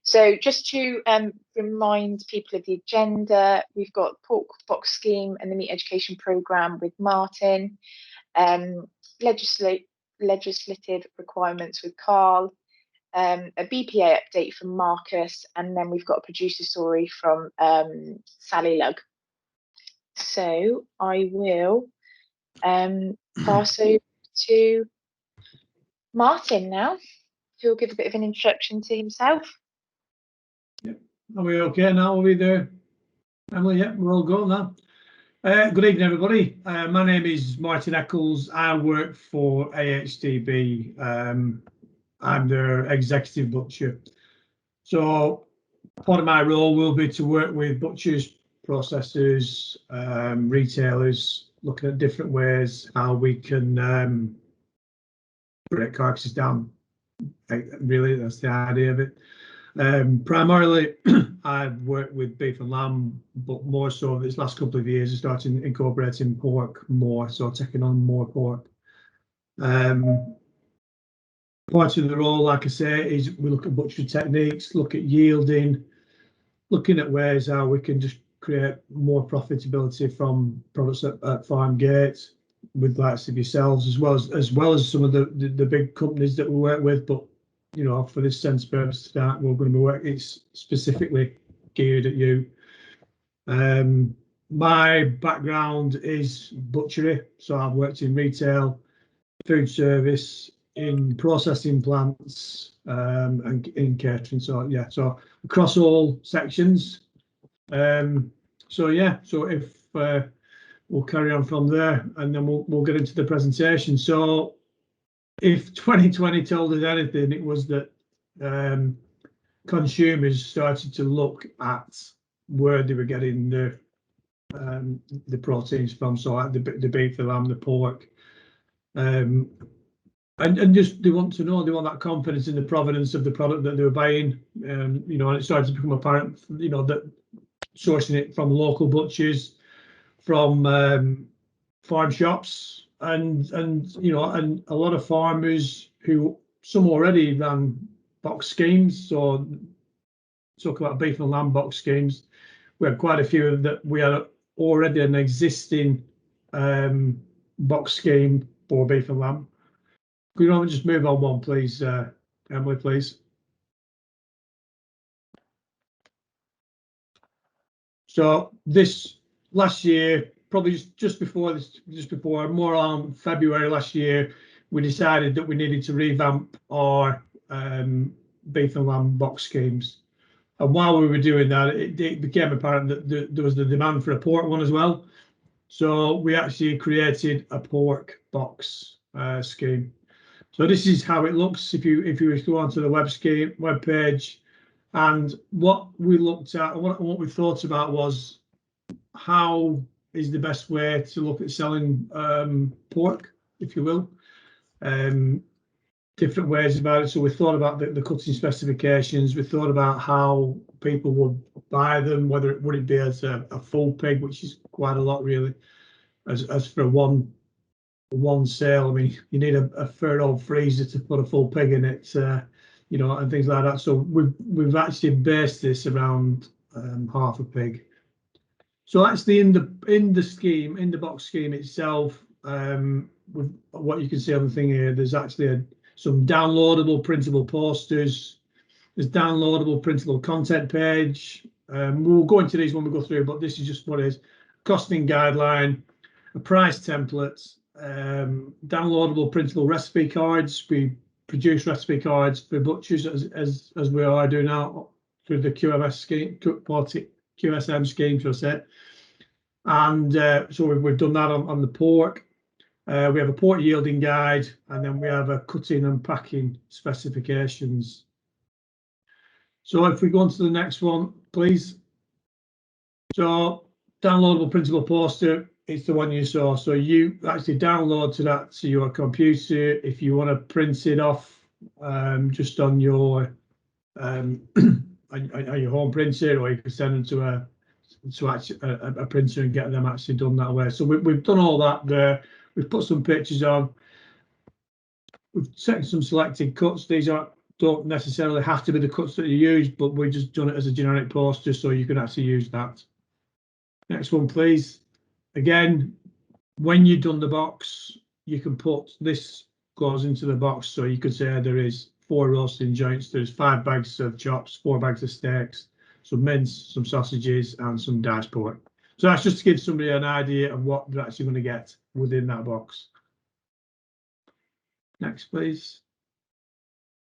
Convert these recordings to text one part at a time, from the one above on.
So just to remind people of the agenda, we've got Pork Box Scheme and the Meat Education Programme with Martin, legislative requirements with Karl, a BPA update from Marcus, and then we've got a producer story from Sally Lugg. So I will pass over to Martin now, who will give a bit of an introduction to himself. Yep. Are we okay now? Are we there? Emily, yeah, we're all good now. Good evening, everybody. My name is Martin Eccles. I work for AHDB. I'm their executive butcher. So part of my role will be to work with butchers, processors, retailers, looking at different ways how we can break carcasses down. Really, that's the idea of it. Primarily, I've worked with beef and lamb, but more so this last couple of years, I started incorporating pork more, so taking on more pork. Part of the role, like I say, is we look at butchery techniques, look at yielding, looking at ways how we can just create more profitability from products at farm gates, with likes of yourselves, as well as some of the big companies that we work with. But you know, for this sense purpose tonight, we're going to be working, it's specifically geared at you. My background is butchery, so I've worked in retail, food service, in processing plants, and in catering. So yeah, so across all sections. So yeah, so if we'll carry on from there, and then we'll get into the presentation. So if 2020 told us anything, it was that consumers started to look at where they were getting the proteins from, so like the beef, the lamb, the pork, and just they want to know, they want that confidence in the provenance of the product that they were buying. You know, and it started to become apparent, you know, that sourcing it from local butchers, from farm shops, and you know, and a lot of farmers who, some already ran box schemes. So talk about beef and lamb box schemes, we had quite a few that we had already an existing box scheme for beef and lamb. Could you just move on one, please, Emily, please? So this last year, probably just before more on February last year, we decided that we needed to revamp our beef and lamb box schemes. And while we were doing that, it became apparent that there was the demand for a pork one as well. So we actually created a pork box scheme. So this is how it looks if you go onto the web page. And what we looked at, what we thought about was how is the best way to look at selling pork, if you will. Different ways about it. So we thought about the cutting specifications. We thought about how people would buy them, whether would it be as a full pig, which is quite a lot really, as for one sale. I mean, you need a fair old freezer to put a full pig in it, you know, and things like that. So we've actually based this around half a pig. So actually in the scheme, in the box scheme itself, with what you can see on the thing here, there's actually some downloadable printable posters. There's downloadable printable content page. We'll go into these when we go through, but this is just what it is. Costing guideline, a price template, downloadable printable recipe cards. We produce recipe cards for butchers as we are doing now through the QMS scheme, QSM scheme, should I say. And so we've done that on the pork. We have a pork yielding guide, and then we have a cutting and packing specifications. So if we go on to the next one, please. So downloadable printable poster, it's the one you saw. So you actually download to your computer if you want to print it off just on your on your home printer, or you can send them to a printer and get them actually done that way. So we've done all that there. We've put some pictures on. We've taken some selected cuts. These are don't necessarily have to be the cuts that you use, but we've just done it as a generic poster so you can actually use that. Next one, please. Again, when you've done the box, you can put this goes into the box. So you could say there is 4 roasting joints, there's 5 bags of chops, 4 bags of steaks, some mince, some sausages, and some diced pork. So that's just to give somebody an idea of what they're actually going to get within that box. Next, please.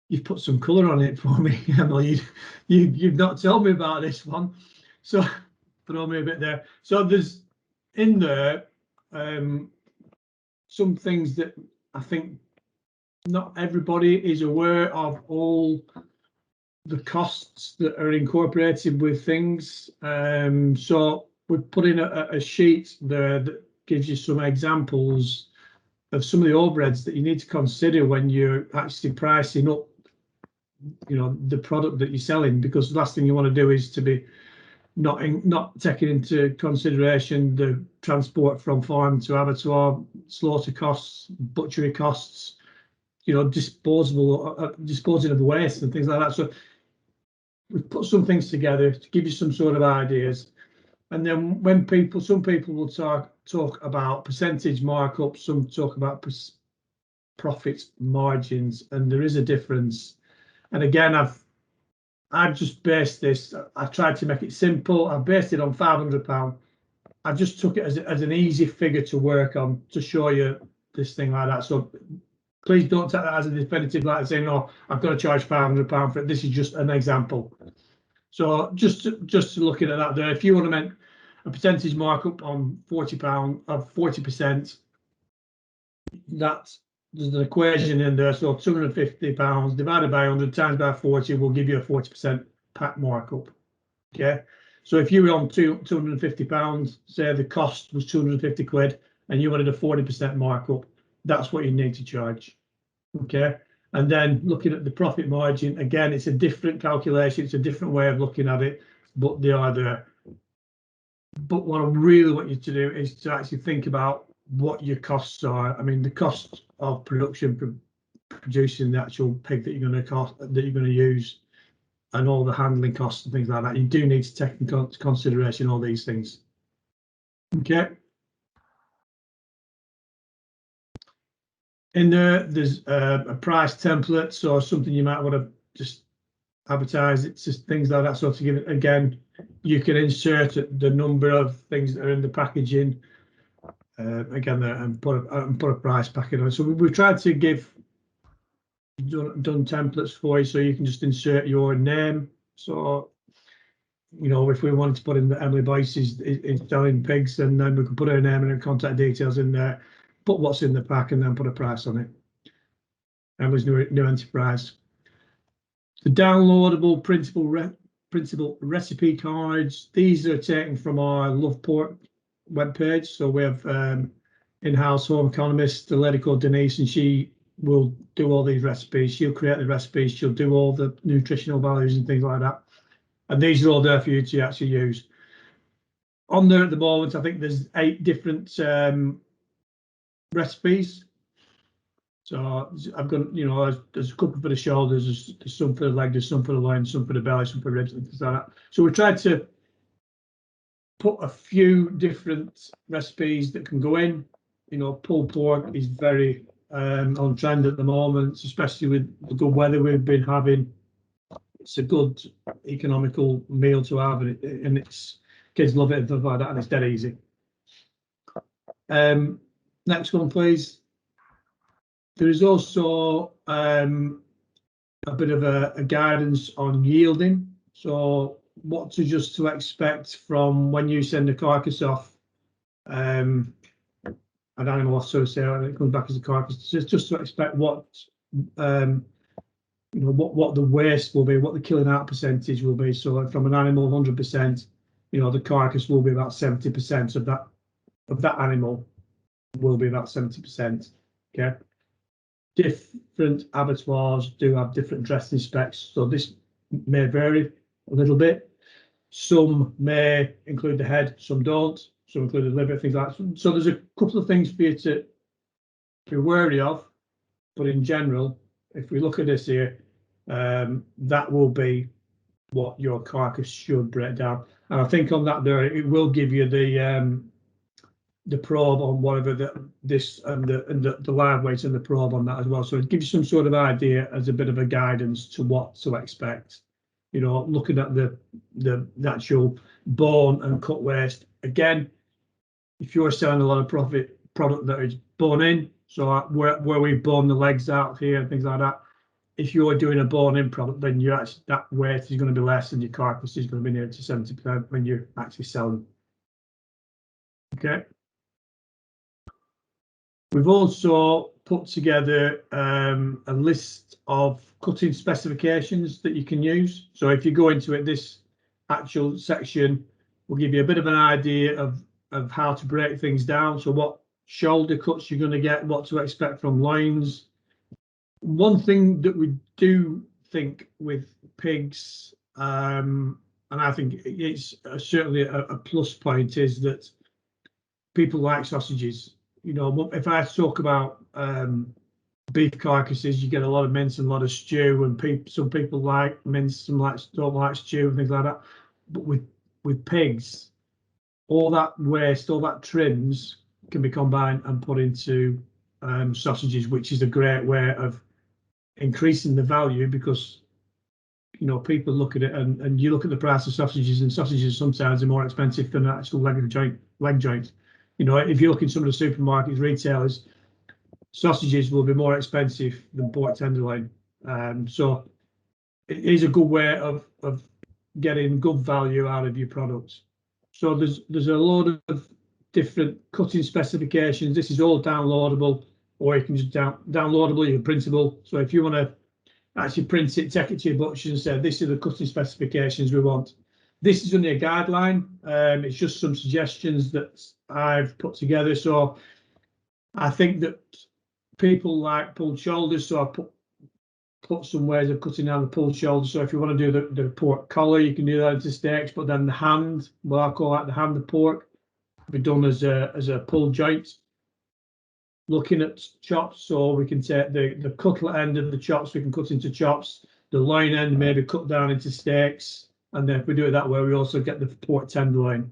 You've put some colour on it for me, Emily. You've not told me about this one, so throw me a bit there. So there's in there some things that I think not everybody is aware of, all the costs that are incorporated with things. So we've put in a sheet there that gives you some examples of some of the overheads that you need to consider when you're actually pricing up, you know, the product that you're selling, because the last thing you want to do is to be not taking into consideration the transport from farm to abattoir, slaughter costs, butchery costs, you know, disposing of the waste and things like that. So we've put some things together to give you some sort of ideas. And then when some people will talk about percentage markup, some talk about profit margins, and there is a difference. And again, I've just based this. I tried to make it simple. I've based it on £500. I just took it as an easy figure to work on to show you this thing like that. So please don't take that as a definitive, like saying, "No, I've got to charge £500 for it." This is just an example. So just looking at that there, if you want to make a percentage markup on £40 of 40%, that's there's an equation in there. So £250 divided by 100 times by 40 will give you a 40% pack markup. Okay, so if you were on £250, say the cost was 250 quid, and you wanted a 40% markup, that's what you need to charge. Okay, and then looking at the profit margin, again, it's a different calculation, it's a different way of looking at it, but they are there. But what I really want you to do is to actually think about what your costs are. I mean, the cost of production, producing the actual pig that you're going to use, and all the handling costs and things like that. You do need to take into consideration all these things. Okay. In there's a price template, so something you might want to just advertise. It's just things like that. So to give it again, you can insert the number of things that are in the packaging again there, and put a price packet on it. So we've tried to give done templates for you, so you can just insert your name. So you know, if we wanted to put in that Emily Boyce is selling pigs, and then we can put her name and her contact details in there, put what's in the pack, and then put a price on it. Emily's new enterprise. The downloadable printable recipe cards. These are taken from our Love Pork webpage. So we have in-house home economist, a lady called Denise, and she will do all these recipes. She'll create the recipes. She'll do all the nutritional values and things like that. And these are all there for you to actually use. On there at the moment, I think there's 8 different recipes. So I've got, you know, there's a couple for the shoulders, there's some for the leg, there's some for the loin, some for the belly, some for ribs and things like that. So we tried to put a few different recipes that can go in. You know, pulled pork is very on trend at the moment, especially with the good weather we've been having. It's a good economical meal to have, and it's kids love it and stuff like that, and it's dead easy. Next one, please. There is also a bit of a guidance on yielding. So what to expect from when you send a carcass off, an animal off, so to say, and it comes back as a carcass. Just to expect what you know, what the waste will be, what the killing out percentage will be. So from an animal 100%, you know, the carcass will be about 70% of that animal will be about 70%. Okay. Different abattoirs do have different dressing specs, so this may vary a little bit. Some may include the head, some don't, some include the liver, things like that. So there's a couple of things for you to be wary of, but in general, if we look at this here, that will be what your carcass should break down. And I think on that there, it will give you the probe on whatever the live weight and the probe on that as well. So it gives you some sort of idea as a bit of a guidance to what to expect. You know, looking at the actual bone and cut waste. Again, if you're selling a lot of product that is bone in, so where we bone the legs out here and things like that, if you're doing a bone in product, then you actually, that weight is going to be less and your carcass is going to be near to 70% when you're actually selling. Okay. We've also put together a list of cutting specifications that you can use. So if you go into it, this actual section will give you a bit of an idea of how to break things down. So what shoulder cuts you're going to get, what to expect from loins. One thing that we do think with pigs, and I think it's certainly a plus point, is that people like sausages. You know, if I talk about beef carcasses, you get a lot of mince and a lot of stew, and some people like mince, some don't like stew and things like that. But with pigs, all that waste, all that trims can be combined and put into sausages, which is a great way of increasing the value, because you know people look at it and you look at the price of sausages, and sausages sometimes are more expensive than an actual leg joint. You know, if you look in some of the supermarkets, retailers, sausages will be more expensive than pork tenderloin. So it is a good way of getting good value out of your products. So there's a load of different cutting specifications. This is all downloadable, or you can just downloadable, you're printable. So if you want to actually print it, take it to your butcher and say, this are the cutting specifications we want. This is only a guideline. It's just some suggestions that I've put together. So I think that people like pulled shoulders, so I put some ways of cutting down the pulled shoulder. So if you want to do the pork collar, you can do that into steaks, but then the hand, well, I call that the hand of pork, be done as a pulled joint. Looking at chops, so we can take the cutlet end of the chops, we can cut into chops, the loin end maybe cut down into steaks, and then if we do it that way, we also get the pork tenderloin.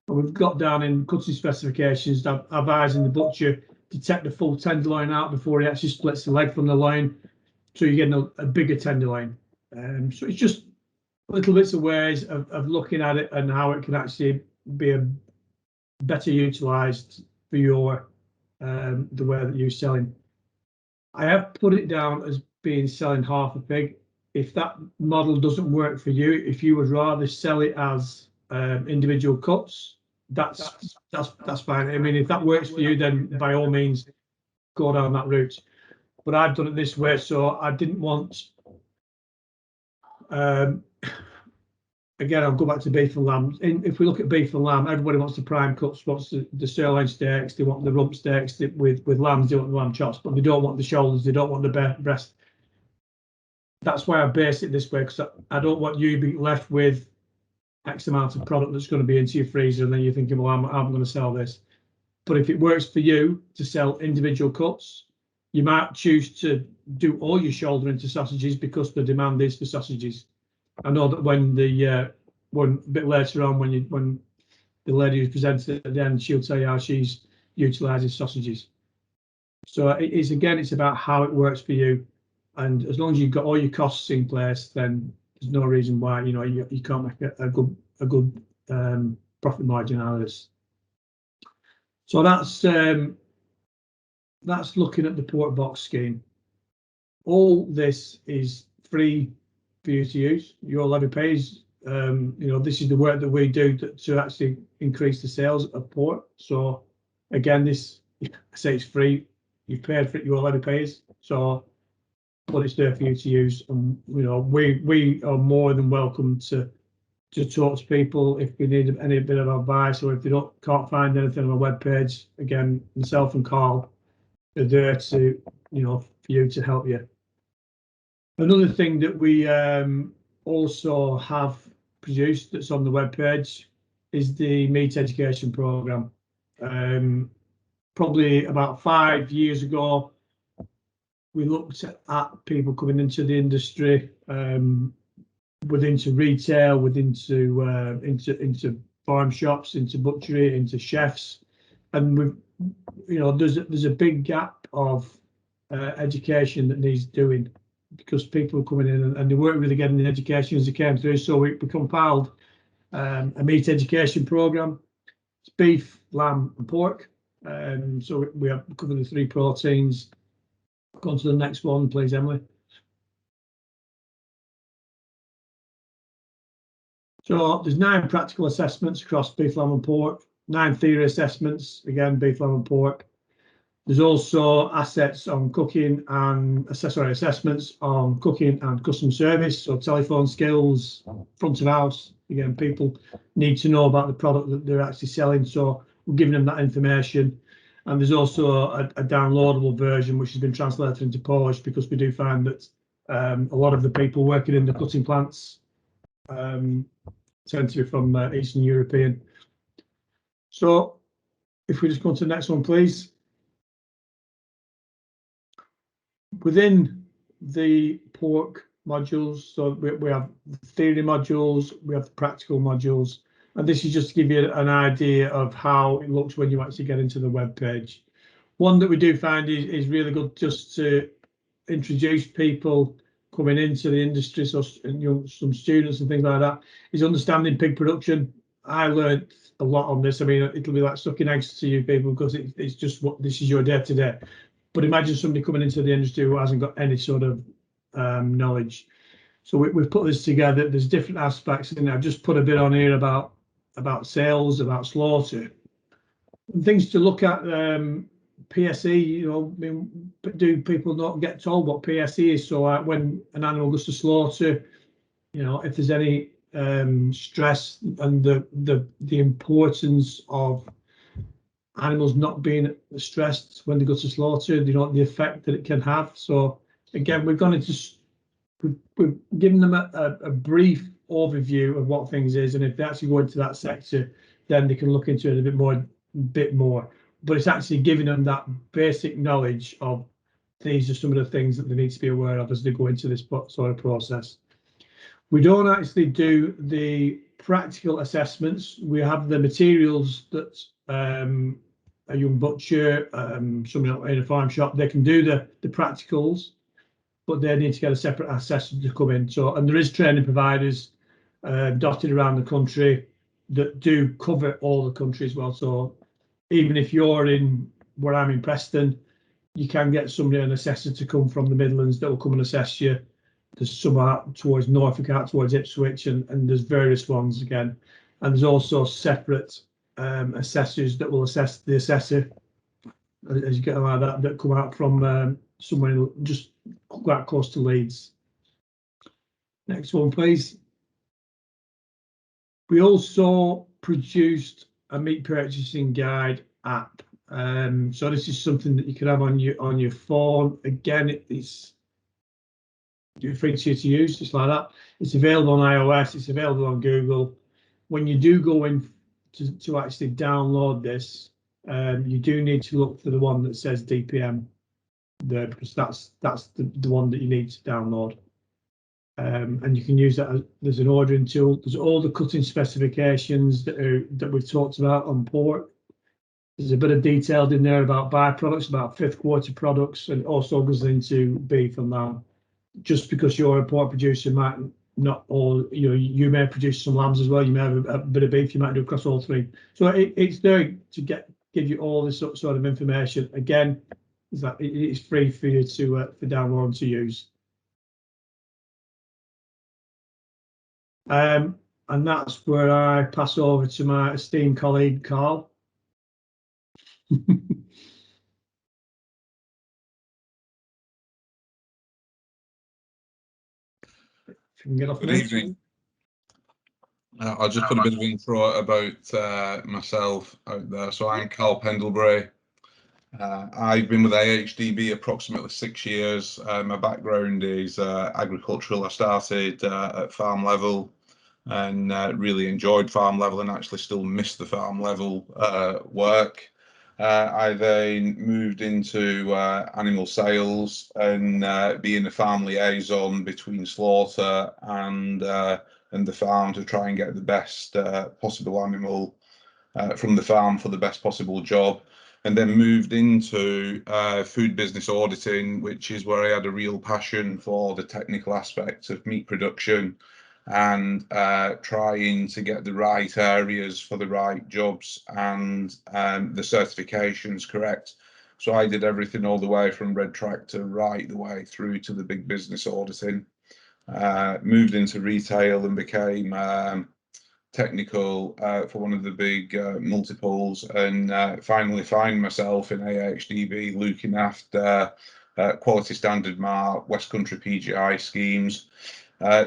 And we've got down in cutting specifications, advising the butcher to take the full tenderloin out before he actually splits the leg from the loin, so you're getting a bigger tenderloin. So it's just little bits of ways of looking at it and how it can actually be better utilised for your the way that you're selling. I have put it down as being selling half a pig. If that model doesn't work for you, if you would rather sell it as individual cuts, that's fine. I mean, if that works for you, then by all means go down that route. But I've done it this way, so I didn't want. Again, I'll go back to beef and lamb. If we look at beef and lamb, everybody wants the prime cuts, wants the sirloin steaks, they want the rump steaks. With lambs, they want the lamb chops, but they don't want the shoulders, they don't want the breast. That's why I base it this way, because I don't want you to be left with X amount of product that's going to be into your freezer, and then you're thinking, well, I'm going to sell this. But if it works for you to sell individual cuts, you might choose to do all your shoulder into sausages because the demand is for sausages. I know that when a bit later on, when the lady who's presented at the end, she'll tell you how she's utilising sausages. So it's about how it works for you, and as long as you've got all your costs in place, then there's no reason why you can't make a good profit margin out of this. So that's looking at the pork box scheme. All this is free for you to use. Your levy pays. This is the work that we do to actually increase the sales of pork. So again, this, I say it's free. You've paid for it. Your levy pays. So, but it's there for you to use. And we are more than welcome to talk to people if we need any bit of advice, or if they can't find anything on our webpage. Again, myself and Karl are there to for you to help you. Another thing that we also have produced that's on the webpage is the meat education program. Probably about 5 years ago, we looked at people coming into the industry, into retail, into farm shops, into butchery, into chefs, and we've, you know, there's a big gap of education that needs doing, because people are coming in and they weren't really getting the education as they came through. So we compiled a meat education program. It's beef, lamb, and pork. So we have covered the 3 proteins. Go on to the next one, please, Emily. So there's 9 practical assessments across beef, lamb, and pork. 9 theory assessments, again, beef, lamb, and pork. There's also assets on cooking and assessments on cooking and customer service, so telephone skills, front of house. Again, people need to know about the product that they're actually selling, so we're giving them that information. And there's also a downloadable version which has been translated into Polish, because we do find that a lot of the people working in the cutting plants tend to be from Eastern European. So if we just go to the next one, please. Within the pork modules, so we have the theory modules, we have the practical modules, and this is just to give you an idea of how it looks when you actually get into the web page. One that we do find is really good just to introduce people coming into the industry, so you know, some students and things like that, is understanding pig production. I learned a lot on this. I mean, it'll be like sucking eggs to you people, because it's just what this is your day to day. But imagine somebody coming into the industry who hasn't got any sort of knowledge. So we've put this together. There's different aspects, and I've just put a bit on here about sales, about slaughter, and things to look at. PSE, you know, I mean, do people not get told what PSE is? So when an animal goes to slaughter, you know, if there's any stress and the importance of animals not being stressed when they go to slaughter, you know, the effect that it can have. So again, we've given them a brief overview of what things is, and if they actually go into that sector, then they can look into it a bit more. But it's actually giving them that basic knowledge of these are some of the things that they need to be aware of as they go into this sort of process. We don't actually do the practical assessments. We have the materials that a young butcher, somebody in a farm shop, they can do the practicals, but they need to get a separate assessor to come in. So, and there is training providers dotted around the country that do cover all the country as well. So even if you're in where I'm in Preston, you can get somebody, an assessor, to come from the Midlands that will come and assess you. There's some out towards Norfolk, out towards Ipswich, and there's various ones again. And there's also separate assessors that will assess the assessor, as you get like that come out from somewhere just quite close to Leeds. Next one, please. We also produced a meat purchasing guide app. So this is something that you can have on your phone. Again, it's free to use, just like that. It's available on iOS. It's available on Google. When you do go in to actually download this, you do need to look for the one that says DPM there, because that's the one that you need to download. And you can use that there's an ordering tool. There's all the cutting specifications that we've talked about on pork. There's a bit of detailed in there about byproducts, about 5th quarter products, and also goes into beef and lamb. Just because you're a pork producer, might not all, you know, you may produce some lambs as well. You may have a bit of beef. You might do across all 3. So it's there to give you all this sort of information. Again, is that it's free for you to for download and to use. And that's where I pass over to my esteemed colleague, Karl. If you can get off. Good evening. I'll just put a bit of intro about myself out there. So I'm Karl Pendlebury. I've been with AHDB approximately 6 years. My background is agricultural. I started at farm level and really enjoyed farm level, and actually still miss the farm level work. I then moved into animal sales and being a farm liaison between slaughter and the farm to try and get the best possible animal from the farm for the best possible job. And then moved into food business auditing, which is where I had a real passion for the technical aspects of meat production and trying to get the right areas for the right jobs and the certifications correct. So I did everything all the way from red tractor right the way through to the big business auditing. Moved into retail and became technical for one of the big multiples, and finally find myself in AHDB looking after quality standard mark, West Country PGI schemes,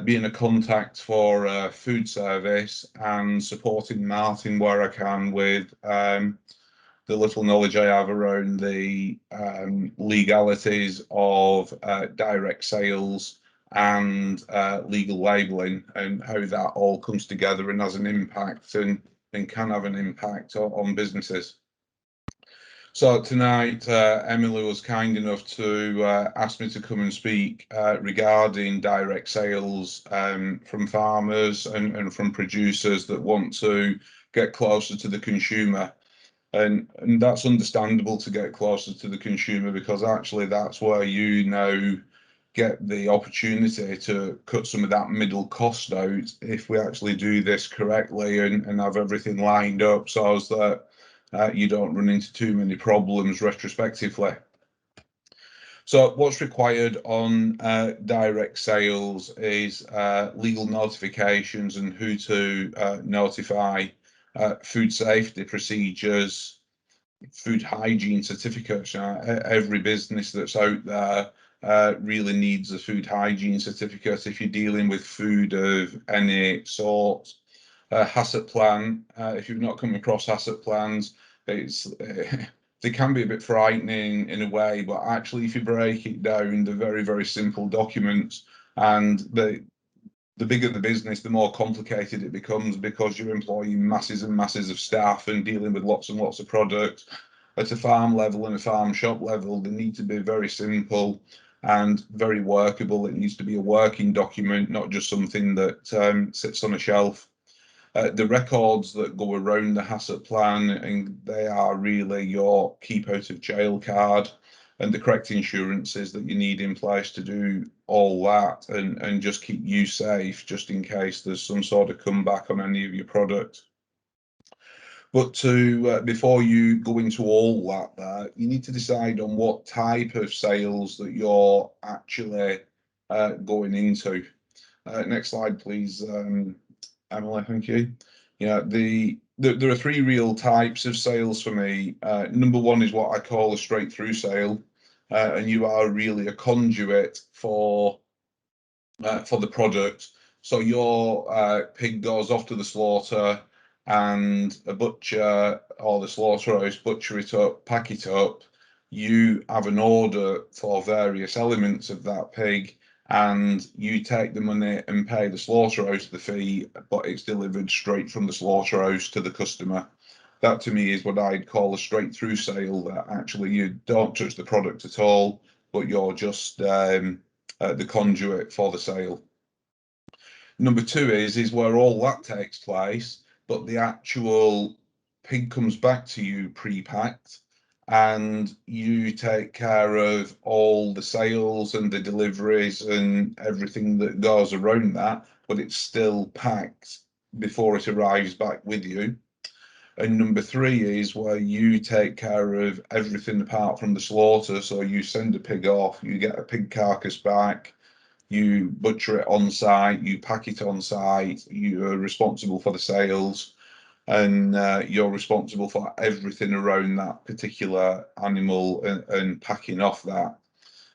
being a contact for food service and supporting Martin where I can with the little knowledge I have around the legalities of direct sales and legal labelling and how that all comes together and has an impact and can have an impact on businesses. So tonight, Emily was kind enough to ask me to come and speak regarding direct sales from farmers and from producers that want to get closer to the consumer. And that's understandable to get closer to the consumer, because actually that's where you now get the opportunity to cut some of that middle cost out if we actually do this correctly and have everything lined up so as that you don't run into too many problems retrospectively. So what's required on direct sales is legal notifications and who to notify, food safety procedures, food hygiene certificates. Every business that's out there really needs a food hygiene certificate if you're dealing with food of any sort. HACCP plan, if you've not come across HACCP plans, it's they can be a bit frightening in a way, but actually if you break it down, they're very, very simple documents, and the bigger the business, the more complicated it becomes, because you're employing masses and masses of staff and dealing with lots and lots of products. At a farm level and a farm shop level, they need to be very simple and very workable. It needs to be a working document, not just something that sits on a shelf. The records that go around the HACCP plan, and they are really your keep out of jail card and the correct insurances that you need in place to do all that and just keep you safe, just in case there's some sort of comeback on any of your product. But to before you go into all that, you need to decide on what type of sales that you're actually going into. Next slide, please, Emily, thank you. Yeah, there are three real types of sales for me. Number one is what I call a straight through sale, and you are really a conduit for the product. So your pig goes off to the slaughter, and a butcher or the slaughterhouse butcher it up, pack it up. You have an order for various elements of that pig, and you take the money and pay the slaughterhouse the fee, but it's delivered straight from the slaughterhouse to the customer. That to me is what I'd call a straight through sale, that actually you don't touch the product at all, but you're just the conduit for the sale. Number two is where all that takes place, but the actual pig comes back to you pre-packed, and you take care of all the sales and the deliveries and everything that goes around that, but it's still packed before it arrives back with you. And number three is where you take care of everything apart from the slaughter. So you send a pig off, you get a pig carcass back, you butcher it on site, you pack it on site, you're responsible for the sales, and you're responsible for everything around that particular animal and packing off that.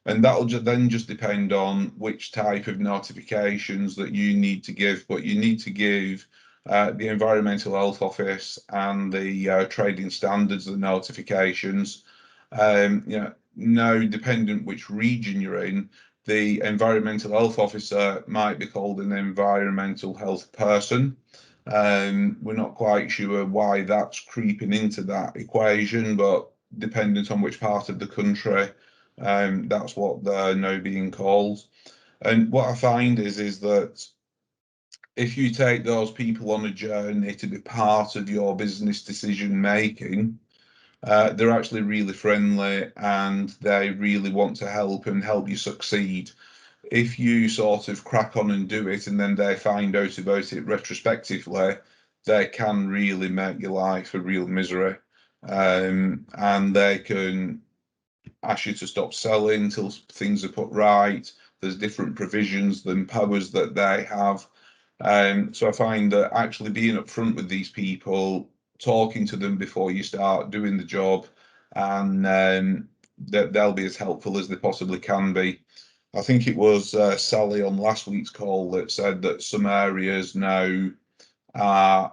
And that'll then just depend on which type of notifications that you need to give, but you need to give the Environmental Health Office and the trading standards, the notifications. Now, dependent which region you're in, the environmental health officer might be called an environmental health person, We're not quite sure why that's creeping into that equation, but dependent on which part of the country, that's what they're now being called. And what I find is that if you take those people on a journey to be part of your business decision making, they're actually really friendly and they really want to help and help you succeed. If you sort of crack on and do it and then they find out about it retrospectively, they can really make your life a real misery. And they can ask you to stop selling till things are put right. There's different provisions and powers that they have. So I find that actually being upfront with these people, talking to them before you start doing the job, and that they'll be as helpful as they possibly can be. I think it was Sally on last week's call that said that some areas now are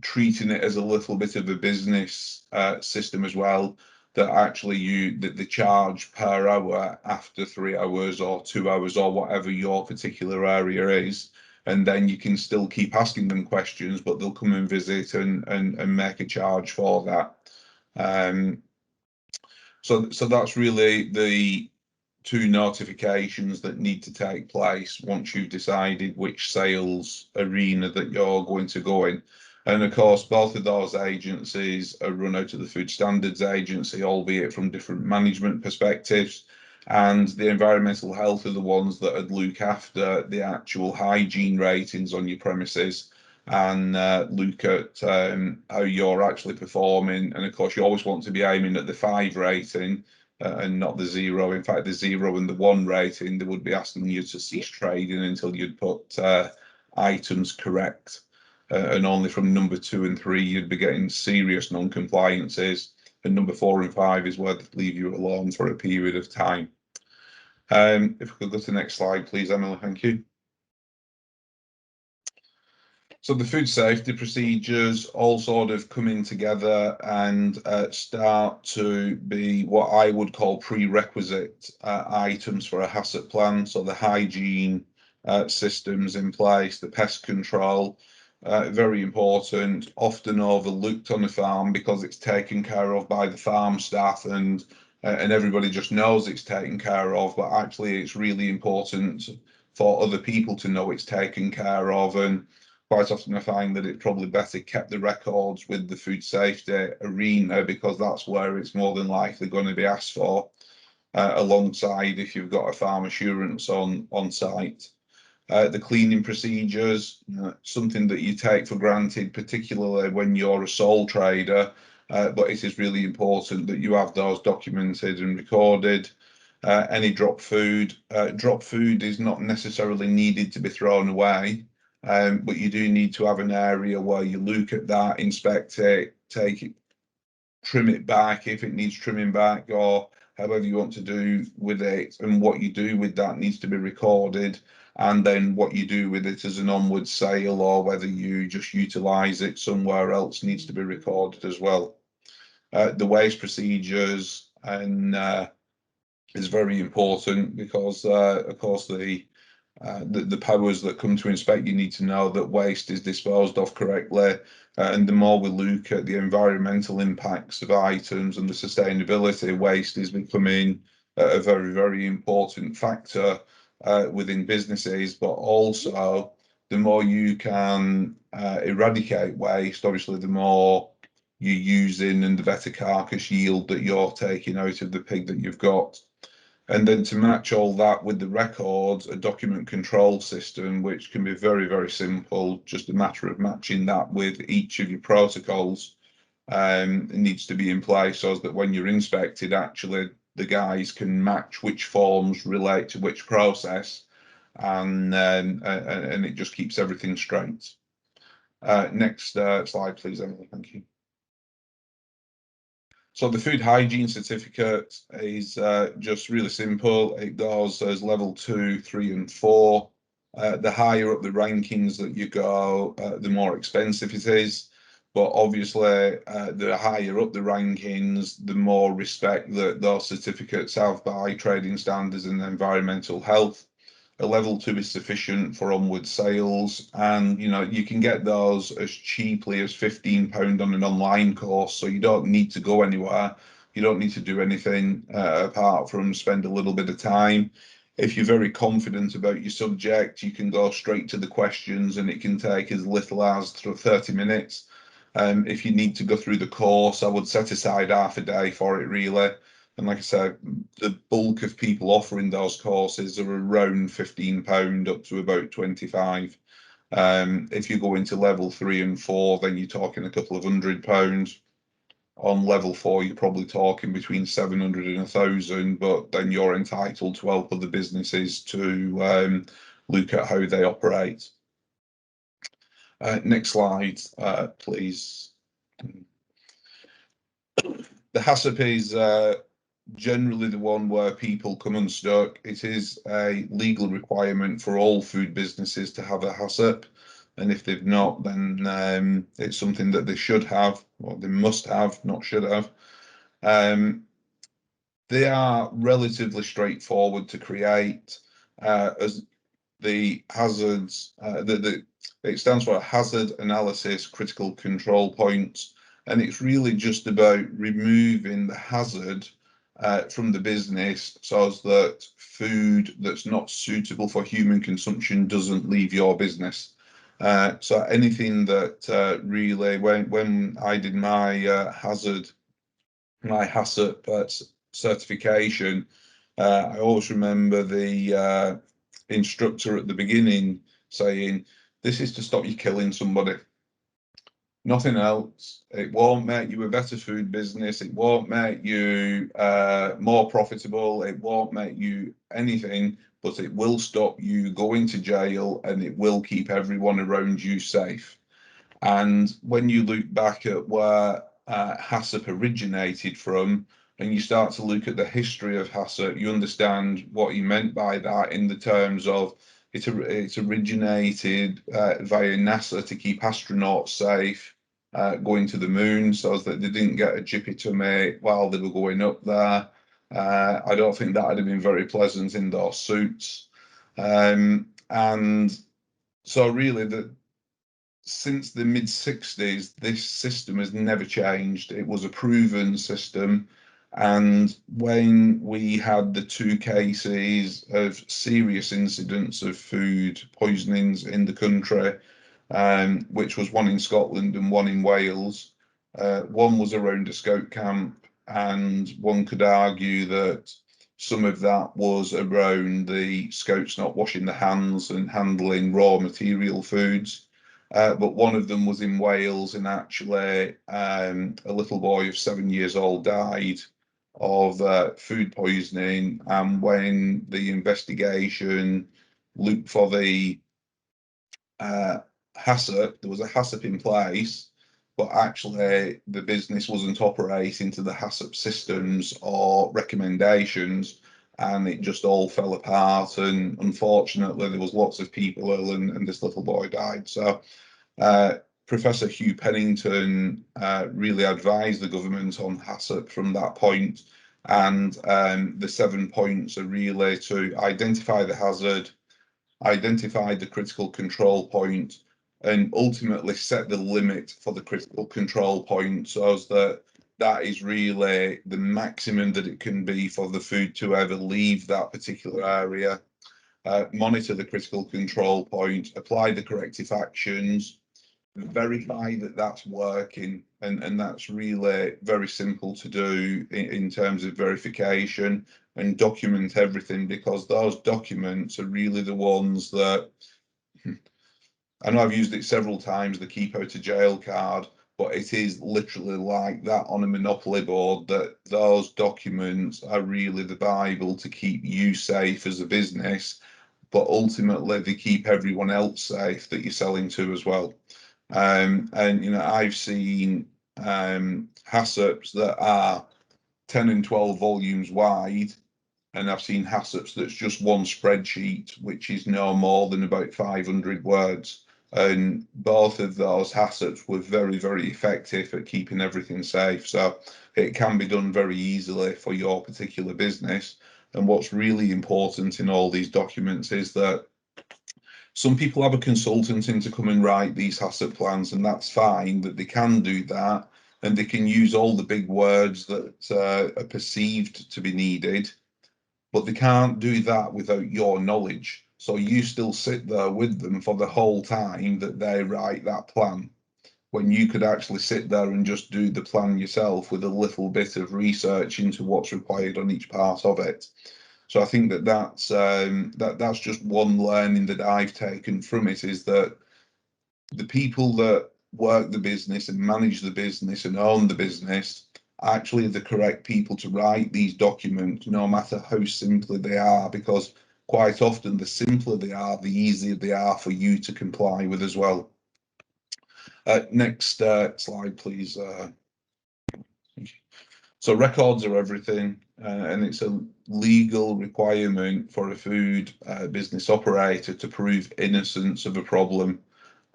treating it as a little bit of a business system as well, that actually that they charge per hour after 3 hours or 2 hours or whatever your particular area is, and then you can still keep asking them questions, but they'll come and visit and make a charge for that. So that's really the two notifications that need to take place once you've decided which sales arena that you're going to go in. And of course, both of those agencies are run out of the Food Standards Agency, albeit from different management perspectives. And the environmental health are the ones that would look after the actual hygiene ratings on your premises and look at how you're actually performing. And of course, you always want to be aiming at the 5 rating and not the 0. In fact, the 0 and the 1 rating, they would be asking you to cease trading until you'd put items correct. And only from number 2 and 3, you'd be getting serious non-compliances. And number 4 and 5 is where they leave you alone for a period of time. If we could go to the next slide, please, Emily, thank you. So the food safety procedures all sort of come in together and start to be what I would call prerequisite items for a HACCP plan. So the hygiene systems in place, the pest control, very important, often overlooked on a farm because it's taken care of by the farm staff and everybody just knows it's taken care of, but actually it's really important for other people to know it's taken care of. And quite often I find that it's probably better kept the records with the food safety arena because that's where it's more than likely going to be asked for, alongside if you've got a farm assurance on site. The cleaning procedures, something that you take for granted, particularly when you're a sole trader, but it is really important that you have those documented and recorded. Any drop food is not necessarily needed to be thrown away. But you do need to have an area where you look at that, inspect it, take it, trim it back if it needs trimming back, or however you want to do with it. And what you do with that needs to be recorded. And then what you do with it as an onward sale, or whether you just utilize it somewhere else, needs to be recorded as well. The waste procedures and is very important because, of course, the powers that come to inspect you need to know that waste is disposed of correctly, and the more we look at the environmental impacts of items and the sustainability, waste is becoming a very, very important factor within businesses. But also, the more you can eradicate waste, obviously the more you're using and the better carcass yield that you're taking out of the pig that you've got. And then to match all that with the records, a document control system, which can be very, very simple, just a matter of matching that with each of your protocols. It needs to be in place so that when you're inspected, actually the guys can match which forms relate to which process, and it just keeps everything straight. Next slide, please, Emily. Thank you. So the food hygiene certificate is just really simple. It goes as level 2, 3, and 4. The higher up the rankings that you go, the more expensive it is. But obviously, the higher up the rankings, the more respect that those certificates have by trading standards and environmental health. A level 2 is sufficient for onward sales, and you know, you can get those as cheaply as £15 on an online course, so you don't need to go anywhere. You don't need to do anything apart from spend a little bit of time. If you're very confident about your subject, you can go straight to the questions, and it can take as little as 30 minutes. If you need to go through the course, I would set aside half a day for it, really. And like I said, the bulk of people offering those courses are around £15 up to about 25. If you go into level 3 and 4, then you're talking a couple of £100. On level 4, you're probably talking between 700 and 1,000, but then you're entitled to help other businesses to look at how they operate. Next slide, please. The HACCP is generally the one where people come unstuck. It is a legal requirement for all food businesses to have a HACCP, and if they've not, then it's something that they should have, or they must have, not should have. They are relatively straightforward to create, as the hazards, it stands for Hazard Analysis Critical Control Points, and it's really just about removing the hazard from the business so as that food that's not suitable for human consumption doesn't leave your business. So anything that really, when I did my HACCP certification, I always remember the instructor at the beginning saying, "This is to stop you killing somebody. Nothing else. It won't make you a better food business. It won't make you more profitable. It won't make you anything, but it will stop you going to jail, and it will keep everyone around you safe." And when you look back at where HACCP originated from, and you start to look at the history of HACCP, you understand what he meant by that in the terms of it originated via NASA to keep astronauts safe going to the moon, so that they didn't get a jippy tummy while they were going up there. I don't think that would have been very pleasant in those suits. And so really, since the mid-60s, this system has never changed. It was a proven system. And when we had the 2 cases of serious incidents of food poisonings in the country, which was one in Scotland and one in Wales, one was around a scout camp, and one could argue that some of that was around the scouts not washing their hands and handling raw material foods. But one of them was in Wales, and actually a little boy of 7 years old died of food poisoning. And when the investigation looked for the HACCP, there was a HACCP in place, but actually the business wasn't operating to the HACCP systems or recommendations, and it just all fell apart. And unfortunately, there was lots of people ill, and this little boy died. So Professor Hugh Pennington really advised the government on HACCP from that point. And the 7 points are really to identify the hazard, identify the critical control point, and ultimately set the limit for the critical control point, so as that is really the maximum that it can be for the food to ever leave that particular area. Monitor the critical control point, apply the corrective actions, verify that that's working, and that's really very simple to do in terms of verification, and document everything, because those documents are really the ones that, I know I've used it several times, the keep out of jail card, but it is literally like that on a monopoly board, that those documents are really the Bible to keep you safe as a business, but ultimately they keep everyone else safe that you're selling to as well. And you know, I've seen HACCPs that are 10 and 12 volumes wide, and I've seen HACCPs that's just one spreadsheet, which is no more than about 500 words. And both of those HACCPs were very, very effective at keeping everything safe. So it can be done very easily for your particular business. And what's really important in all these documents is that some people have a consultant in to come and write these HACCP plans, and that's fine, that they can do that, and they can use all the big words that are perceived to be needed, but they can't do that without your knowledge. So you still sit there with them for the whole time that they write that plan, when you could actually sit there and just do the plan yourself with a little bit of research into what's required on each part of it. So I think that that's just one learning that I've taken from it, is that the people that work the business and manage the business and own the business are actually the correct people to write these documents, no matter how simple they are, because quite often the simpler they are, the easier they are for you to comply with as well. Next slide, please. So records are everything, and it's a legal requirement for a food business operator to prove innocence of a problem,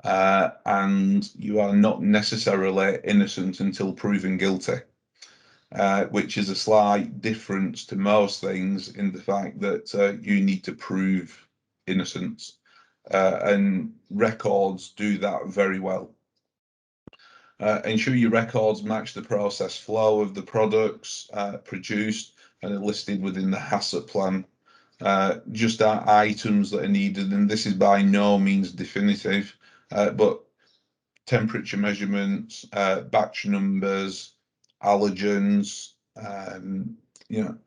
and you are not necessarily innocent until proven guilty, which is a slight difference to most things in the fact that you need to prove innocence, and records do that very well. Ensure your records match the process flow of the products produced and are listed within the HACCP plan. Just our items that are needed, and this is by no means definitive, but temperature measurements, batch numbers, allergens, you know,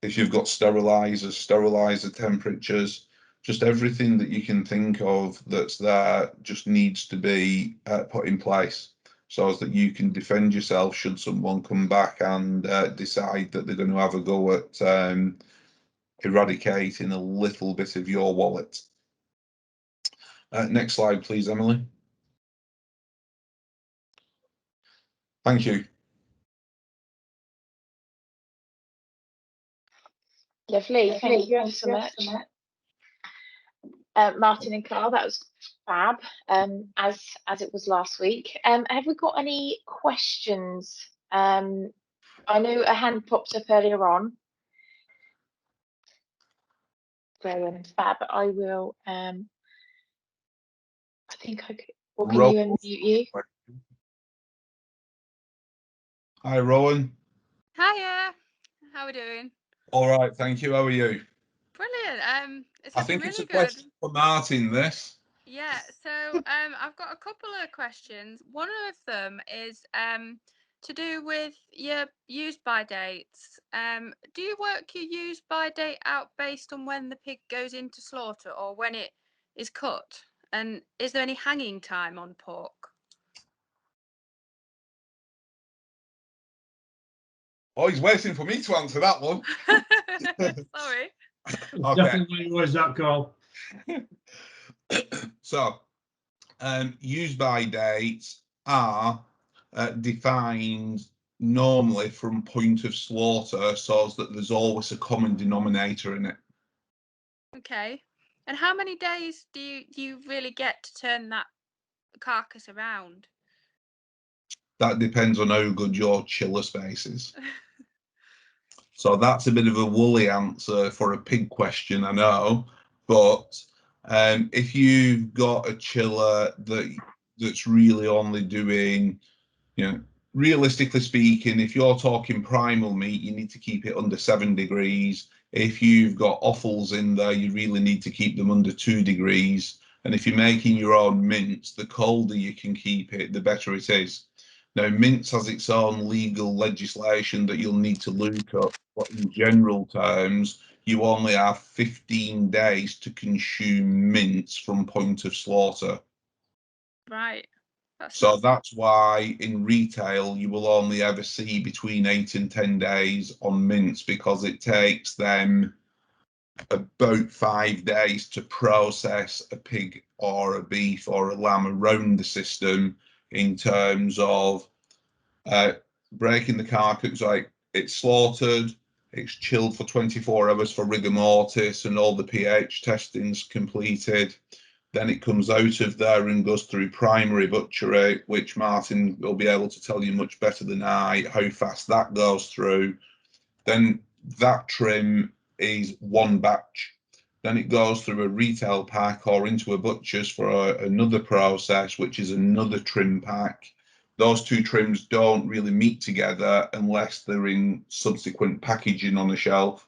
if you've got sterilizers, sterilizer temperatures, just everything that you can think of that's there just needs to be put in place, so as that you can defend yourself should someone come back and decide that they're going to have a go at eradicating a little bit of your wallet. Next slide, please, Emily. Thank you. Lovely, thank you ever so much. Martin and Karl, that was fab, as it was last week. Have we got any questions? I know a hand popped up earlier on. Brilliant, fab. I will. I think I could. Or can you unmute you? Hi, Rowan. Hiya. How are we doing? All right, thank you. How are you? Brilliant. It's I looking think it's really a good. question for Martin, this. Yeah, so I've got a couple of questions. One of them is to do with your use by dates. Do you work your use by date out based on when the pig goes into slaughter or when it is cut? And is there any hanging time on pork? Oh, he's waiting for me to answer that one. Sorry. Okay. Definitely was that, Karl. So, use by dates are defined normally from point of slaughter, so that there's always a common denominator in it. Okay. And how many days do you really get to turn that carcass around? That depends on how good your chiller space is. So that's a bit of a woolly answer for a pig question, I know, but if you've got a chiller that's really only doing, you know, realistically speaking, if you're talking primal meat, you need to keep it under 7 degrees. If you've got offals in there, you really need to keep them under 2 degrees. And if you're making your own mince, the colder you can keep it, the better it is. Now, mince has its own legal legislation that you'll need to look up, but in general terms, you only have 15 days to consume mince from point of slaughter. Right. So that's why in retail you will only ever see between 8 and 10 days on mince, because it takes them about 5 days to process a pig or a beef or a lamb around the system in terms of breaking the carcass. Like, it's slaughtered, it's chilled for 24 hours for rigor mortis and all the pH testings completed. Then it comes out of there and goes through primary butchery, which Martin will be able to tell you much better than I how fast that goes through. Then that trim is one batch. Then it goes through a retail pack or into a butcher's for another process, which is another trim pack. Those two trims don't really meet together unless they're in subsequent packaging on a shelf.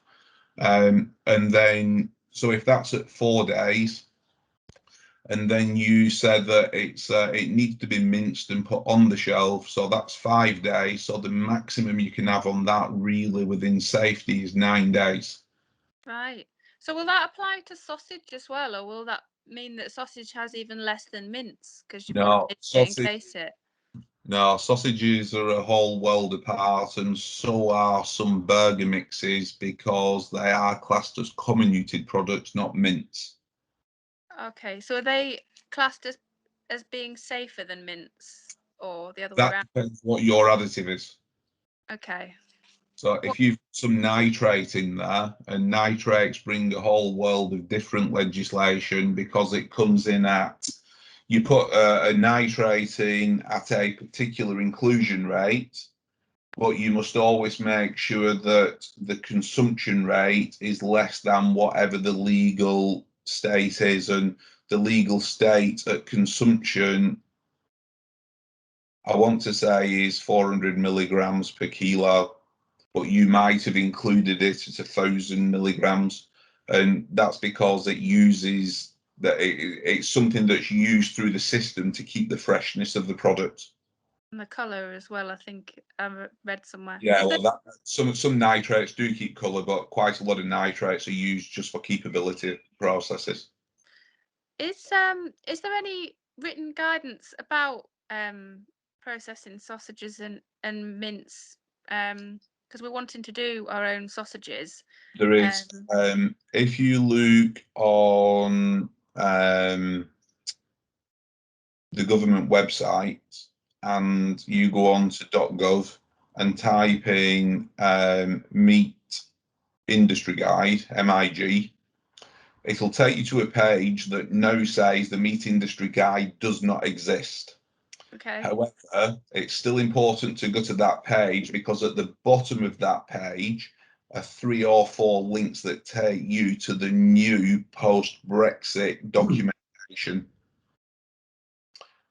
And then, so if that's at 4 days, and then you said that it needs to be minced and put on the shelf, so that's 5 days. So the maximum you can have on that really within safety is 9 days. Right. So will that apply to sausage as well, or will that mean that sausage has even less than mince because you've got to encase it? No, sausages are a whole world apart, and so are some burger mixes because they are classed as comminuted products, not mince. Okay, so are they classed as being safer than mince, or the other way That around? depends what your additive is. Okay. So if you've some nitrate in there, and nitrates bring a whole world of different legislation because it comes in at, you put a nitrate in at a particular inclusion rate, but you must always make sure that the consumption rate is less than whatever the legal state is, and the legal state at consumption, I want to say, is 400 milligrams per kilo, but you might have included it at 1,000 milligrams, and that's because it uses that it's something that's used through the system to keep the freshness of the product. And the colour as well, I think I read somewhere. Yeah, well, some nitrates do keep colour, but quite a lot of nitrates are used just for keepability processes. Is there any written guidance about processing sausages and mince? Because we're wanting to do our own sausages. There is, if you look on the government website and you go on to .gov and type in meat industry guide, MIG, it'll take you to a page that now says the meat industry guide does not exist. Okay. However, it's still important to go to that page because at the bottom of that page are 3 or 4 links that take you to the new post-Brexit documentation.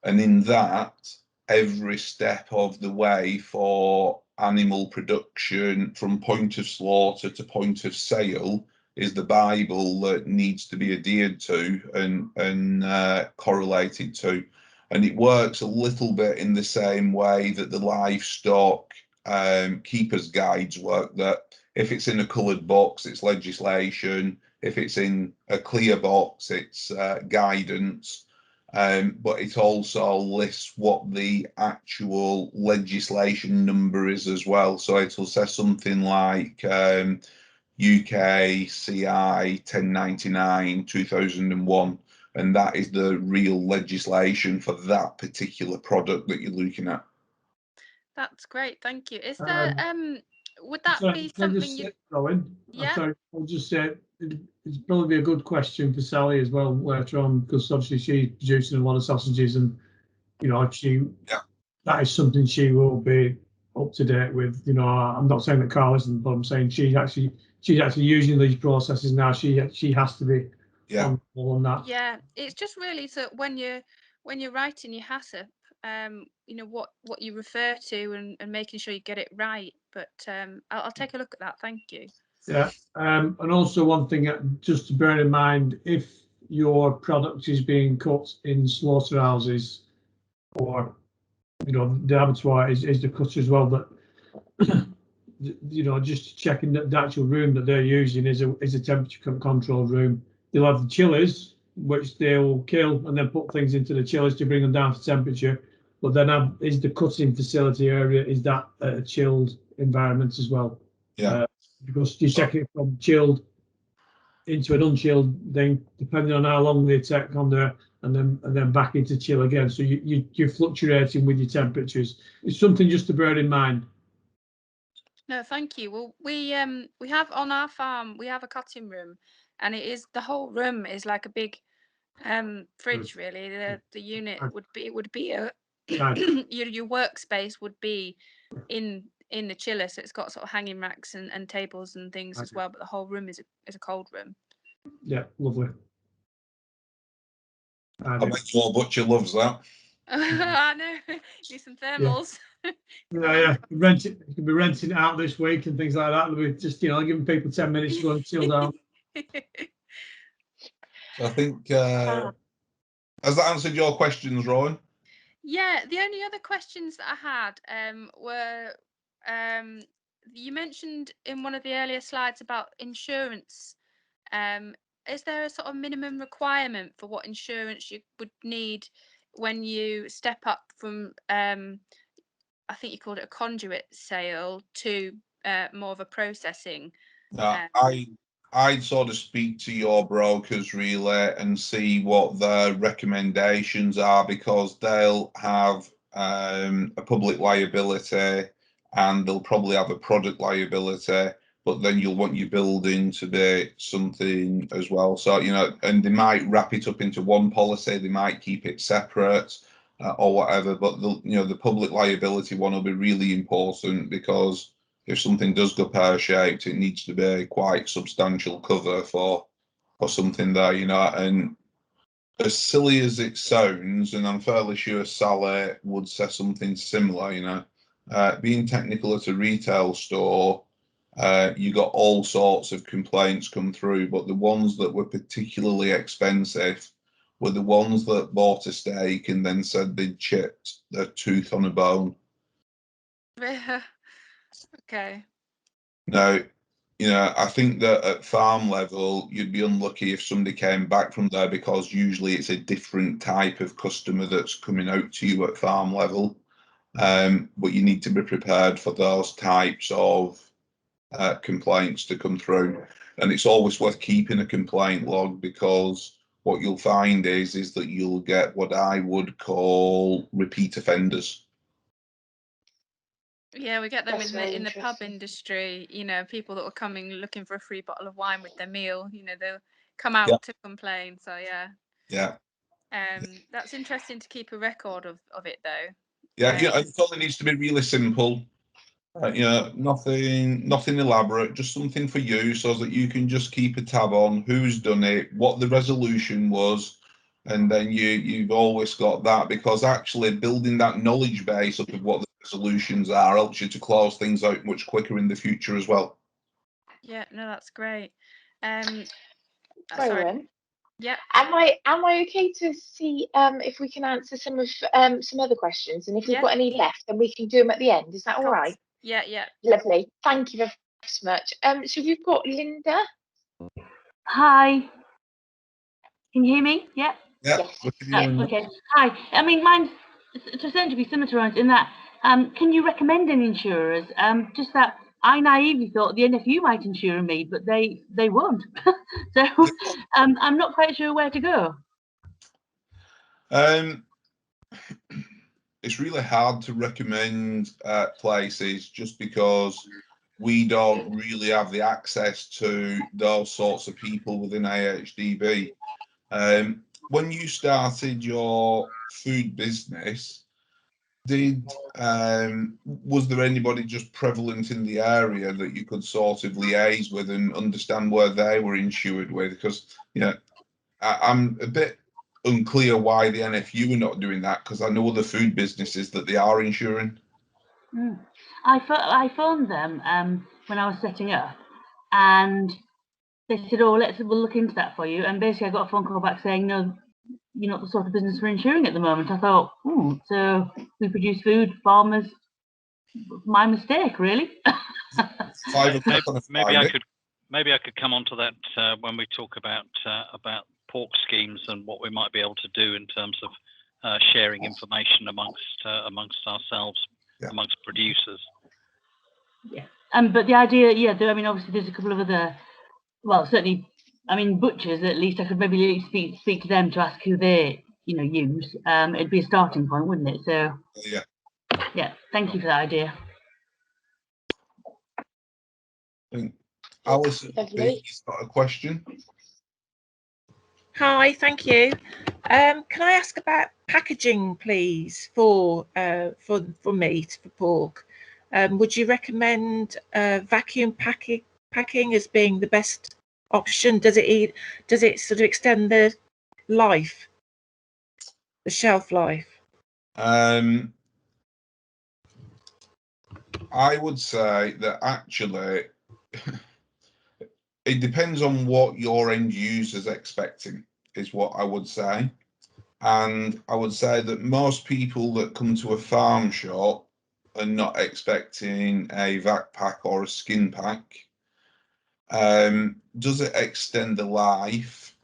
And in that, every step of the way for animal production from point of slaughter to point of sale is the Bible that needs to be adhered to and correlated to. And it works a little bit in the same way that the livestock keepers guides work, that if it's in a coloured box, it's legislation. If it's in a clear box, it's guidance. But it also lists what the actual legislation number is as well. So it'll say something like UK CI 1099 2001, and that is the real legislation for that particular product that you're looking at. That's great, thank you. Is there would that be something you? Yeah. Sorry, I'll just say it's probably a good question for Sally as well later on, because obviously she's producing a lot of sausages, and you know that is something she will be up to date with. You know, I'm not saying that Karl isn't, but I'm saying she's actually using these processes now. She has to be on that. Yeah, it's just really so when you're writing your HACCP, you know what you refer to and making sure you get it right. But I'll take a look at that. Thank you. Yeah, and also one thing just to bear in mind, if your product is being cut in slaughterhouses, or you know the abattoir is the cutter as well, but you know, just checking that the actual room that they're using is a temperature controlled room. They'll have the chillers, which they'll kill and then put things into the chillers to bring them down to temperature. But then is the cutting facility area, is that a chilled environment as well? Yeah. Because you check it from chilled into an unchilled thing, depending on how long they take on there, and then back into chill again. So you're fluctuating with your temperatures. It's something just to bear in mind. No, thank you. Well, we have on our farm, we have a cutting room, and the whole room is like a big fridge really. The unit would be a your workspace would be in in the chiller, so it's got sort of hanging racks and tables and things as well, but the whole room is a cold room. Yeah, lovely. I bet your butcher loves that. I know. Need some thermals. Yeah. You can be renting it out this week and things like that. We're just, giving people 10 minutes to go and chill down. So I think has that answered your questions, Rowan? Yeah, the only other questions that I had were you mentioned in one of the earlier slides about insurance. Is there a sort of minimum requirement for what insurance you would need when you step up from I think you called it a conduit sale to more of a processing? I'd sort of speak to your brokers really and see what their recommendations are, because they'll have a public liability and they'll probably have a product liability, but then you'll want your building to be something as well. So, and they might wrap it up into one policy, they might keep it separate or whatever, but the public liability one will be really important, because if something does go pear-shaped, it needs to be quite substantial cover for something there, and as silly as it sounds, and I'm fairly sure Sally would say something similar, being technical at a retail store, you got all sorts of complaints come through, but the ones that were particularly expensive were the ones that bought a steak and then said they'd chipped their tooth on a bone. Okay. Now, I think that at farm level, you'd be unlucky if somebody came back from there, because usually it's a different type of customer that's coming out to you at farm level. But you need to be prepared for those types of complaints to come through. And it's always worth keeping a complaint log, because what you'll find is that you'll get what I would call repeat offenders. Yeah, we get them in the pub industry, people that were coming looking for a free bottle of wine with their meal, they'll come out to complain. So yeah. That's interesting to keep a record of it though. Yeah, it only needs to be really simple. Nothing elaborate, just something for you, so that you can just keep a tab on who's done it, what the resolution was, and then you've always got that, because actually building that knowledge base up of what the resolutions are helps you to close things out much quicker in the future as well. Yeah, no, that's great. Rowan, yeah. Am I okay to see if we can answer some other questions, and if we've got any left, then we can do them at the end. Is that all right? Yeah. Lovely. Thank you very much. So we've got Linda. Hi. Can you hear me? Yeah. Yeah. Okay. Hi. I mean, mine's essentially similar to Ryan's in that. Can you recommend any insurers? Just that I naively thought the NFU might insure me, but they won't. So I'm not quite sure where to go. It's really hard to recommend places, just because we don't really have the access to those sorts of people within AHDB. When you started your food business, was there anybody just prevalent in the area that you could sort of liaise with and understand where they were insured with? Because I'm a bit unclear why the NFU are not doing that, because I know other food businesses that they are insuring. I phoned them when I was setting up, and they said, "Oh, we'll look into that for you." And basically, I got a phone call back saying, "No, you're not the sort of business we're insuring at the moment." I thought, so we produce food, farmers. My mistake, really. Maybe I could come on to that when we talk about pork schemes and what we might be able to do in terms of sharing information amongst ourselves, amongst producers. Yeah, but the idea, I mean, obviously there's a couple of other, well, certainly, I mean, butchers. At least I could maybe speak to them to ask who they use. It'd be a starting point, wouldn't it? So yeah, thank you for that idea. I think Alison has got a question. Hi, thank you. Can I ask about packaging, please, for meat, for pork? would you recommend vacuum packing as being the best option? Does it sort of extend the life, the shelf life? I would say that actually it depends on what your end user's expecting, is what I would say. And I would say that most people that come to a farm shop are not expecting a vac pack or a skin pack. Does it extend the life?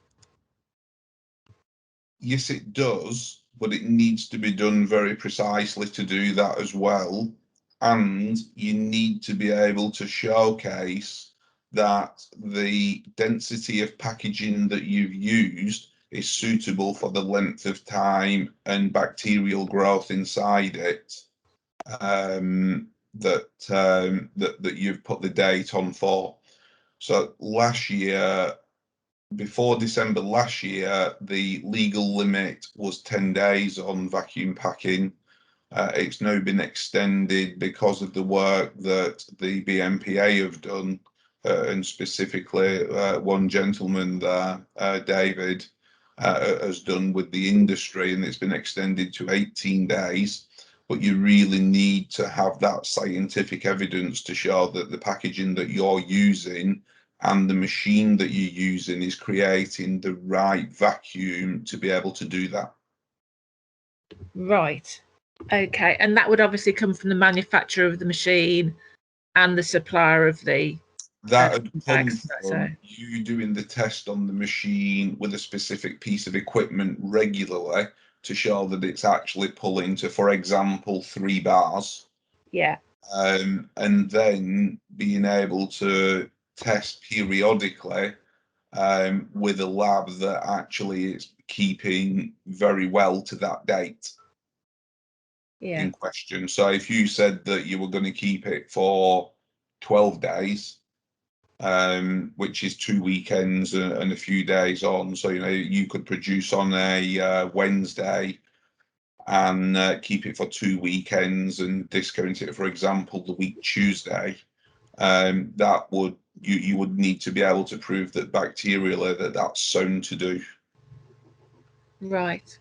Yes, it does, but it needs to be done very precisely to do that as well. And you need to be able to showcase that the density of packaging that you've used is suitable for the length of time and bacterial growth inside it that you've put the date on for. So last year, before December last year, the legal limit was 10 days on vacuum packing. It's now been extended because of the work that the BMPA have done, and specifically one gentleman there, David, has done with the industry, and it's been extended to 18 days. But you really need to have that scientific evidence to show that the packaging that you're using and the machine that you're using is creating the right vacuum to be able to do that. Right. Okay. And that would obviously come from the manufacturer of the machine and the supplier of the that would come bags, from you doing the test on the machine with a specific piece of equipment regularly to show that it's actually pulling to, for example, 3 bars. Yeah. And then being able to test periodically with a lab that actually is keeping very well to that date in question. So if you said that you were going to keep it for 12 days, which is 2 weekends and a few days on, so you could produce on a Wednesday and keep it for 2 weekends and discount it, for example, the week Tuesday. That would you would need to be able to prove that bacterially that's sound to do. Right.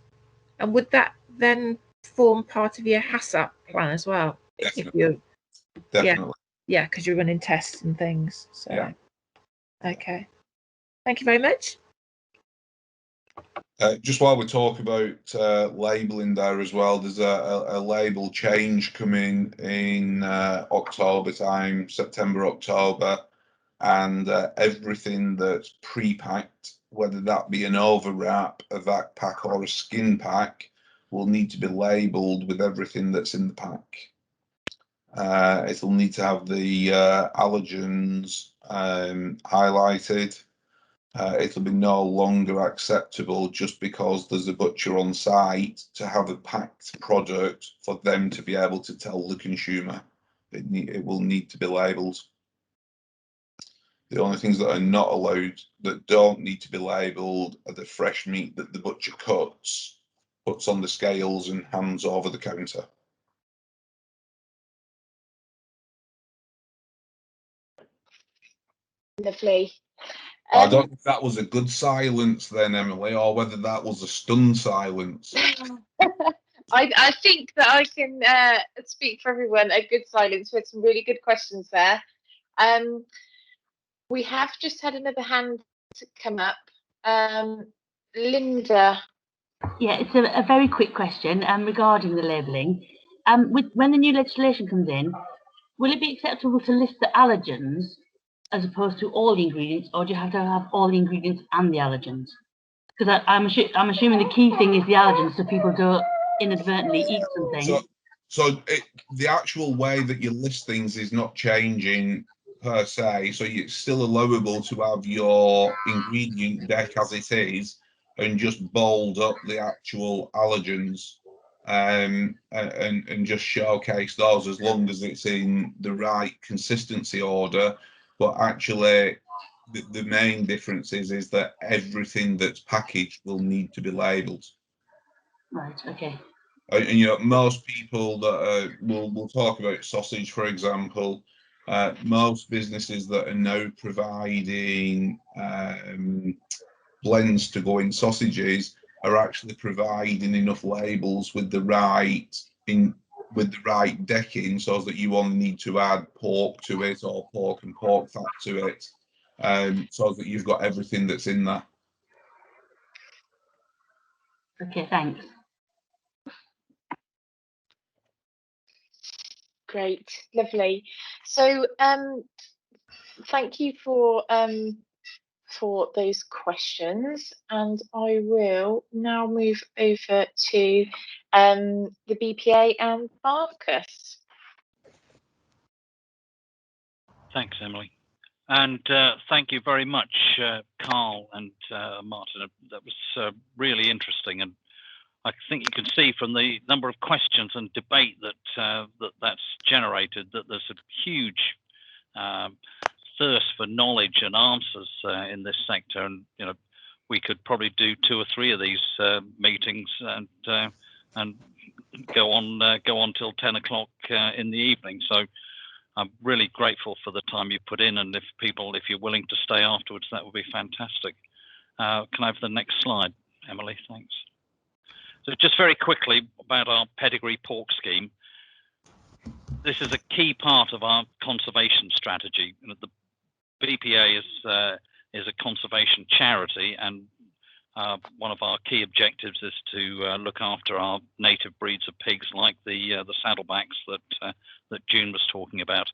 And would that then form part of your HACCP plan as well? Definitely. If you, Definitely. Yeah, because you're running tests and things. So yeah. Okay. Thank you very much. Just while we talk about labelling there as well, there's a label change coming in October time, September, October, and everything that's pre-packed, whether that be an overwrap, a vac pack or a skin pack, will need to be labelled with everything that's in the pack. It'll need to have the allergens highlighted. It'll be no longer acceptable just because there's a butcher on site to have a packed product for them to be able to tell the consumer. It will need to be labelled. The only things that are not allowed, that don't need to be labelled, are the fresh meat that the butcher cuts, puts on the scales and hands over the counter. Lovely. I don't know if that was a good silence then, Emily, or whether that was a stunned silence. I think that I can speak for everyone. A good silence. We had some really good questions there. We have just had another hand come up. Linda. Yeah, it's a very quick question regarding the labelling. When the new legislation comes in, will it be acceptable to list the allergens as opposed to all the ingredients, or do you have to have all the ingredients and the allergens? Because I'm assuming the key thing is the allergens, so people don't inadvertently eat something. So the actual way that you list things is not changing per se. So it's still allowable to have your ingredient deck as it is and just bold up the actual allergens and just showcase those as long as it's in the right consistency order. But actually, the main difference is that everything that's packaged will need to be labelled. Right, okay. And you know, most people that will talk about sausage, for example. Most businesses that are now providing blends to go in sausages are actually providing enough labels with the right decking, so that you only need to add pork to it, or pork and pork fat to it, so that you've got everything that's in there. Okay, thanks. Great, lovely. So thank you for those questions, and I will now move over to the BPA and Marcus. Thanks, Emily. And thank you very much, Karl and Martin. That was really interesting. And I think you can see from the number of questions and debate that that's generated that there's a huge thirst for knowledge and answers in this sector. And you know, we could probably do 2 or 3 of these meetings and go on till 10 o'clock in the evening. So I'm really grateful for the time you put in, and if you're willing to stay afterwards, that would be fantastic. Can I have the next slide, Emily? Thanks. So just very quickly about our Pedigree Pork Scheme. This is a key part of our conservation strategy. You know, the BPA is a conservation charity, and one of our key objectives is to look after our native breeds of pigs, like the saddlebacks that June was talking about.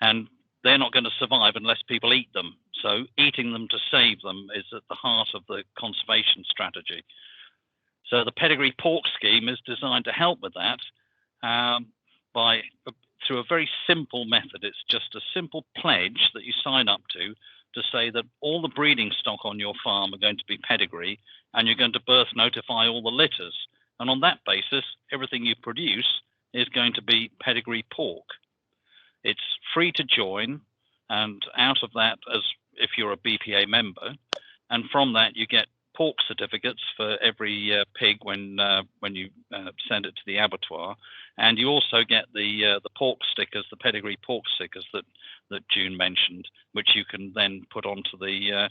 And they're not going to survive unless people eat them. So eating them to save them is at the heart of the conservation strategy. So the Pedigree Pork Scheme is designed to help with that through a very simple method. It's just a simple pledge that you sign up to say that all the breeding stock on your farm are going to be Pedigree, and you're going to birth notify all the litters. And on that basis, everything you produce is going to be Pedigree pork. It's free to join, and out of that, as if you're a BPA member, and from that you get pork certificates for every pig when you send it to the abattoir, and you also get the pork stickers, the Pedigree pork stickers that June mentioned, which you can then put onto the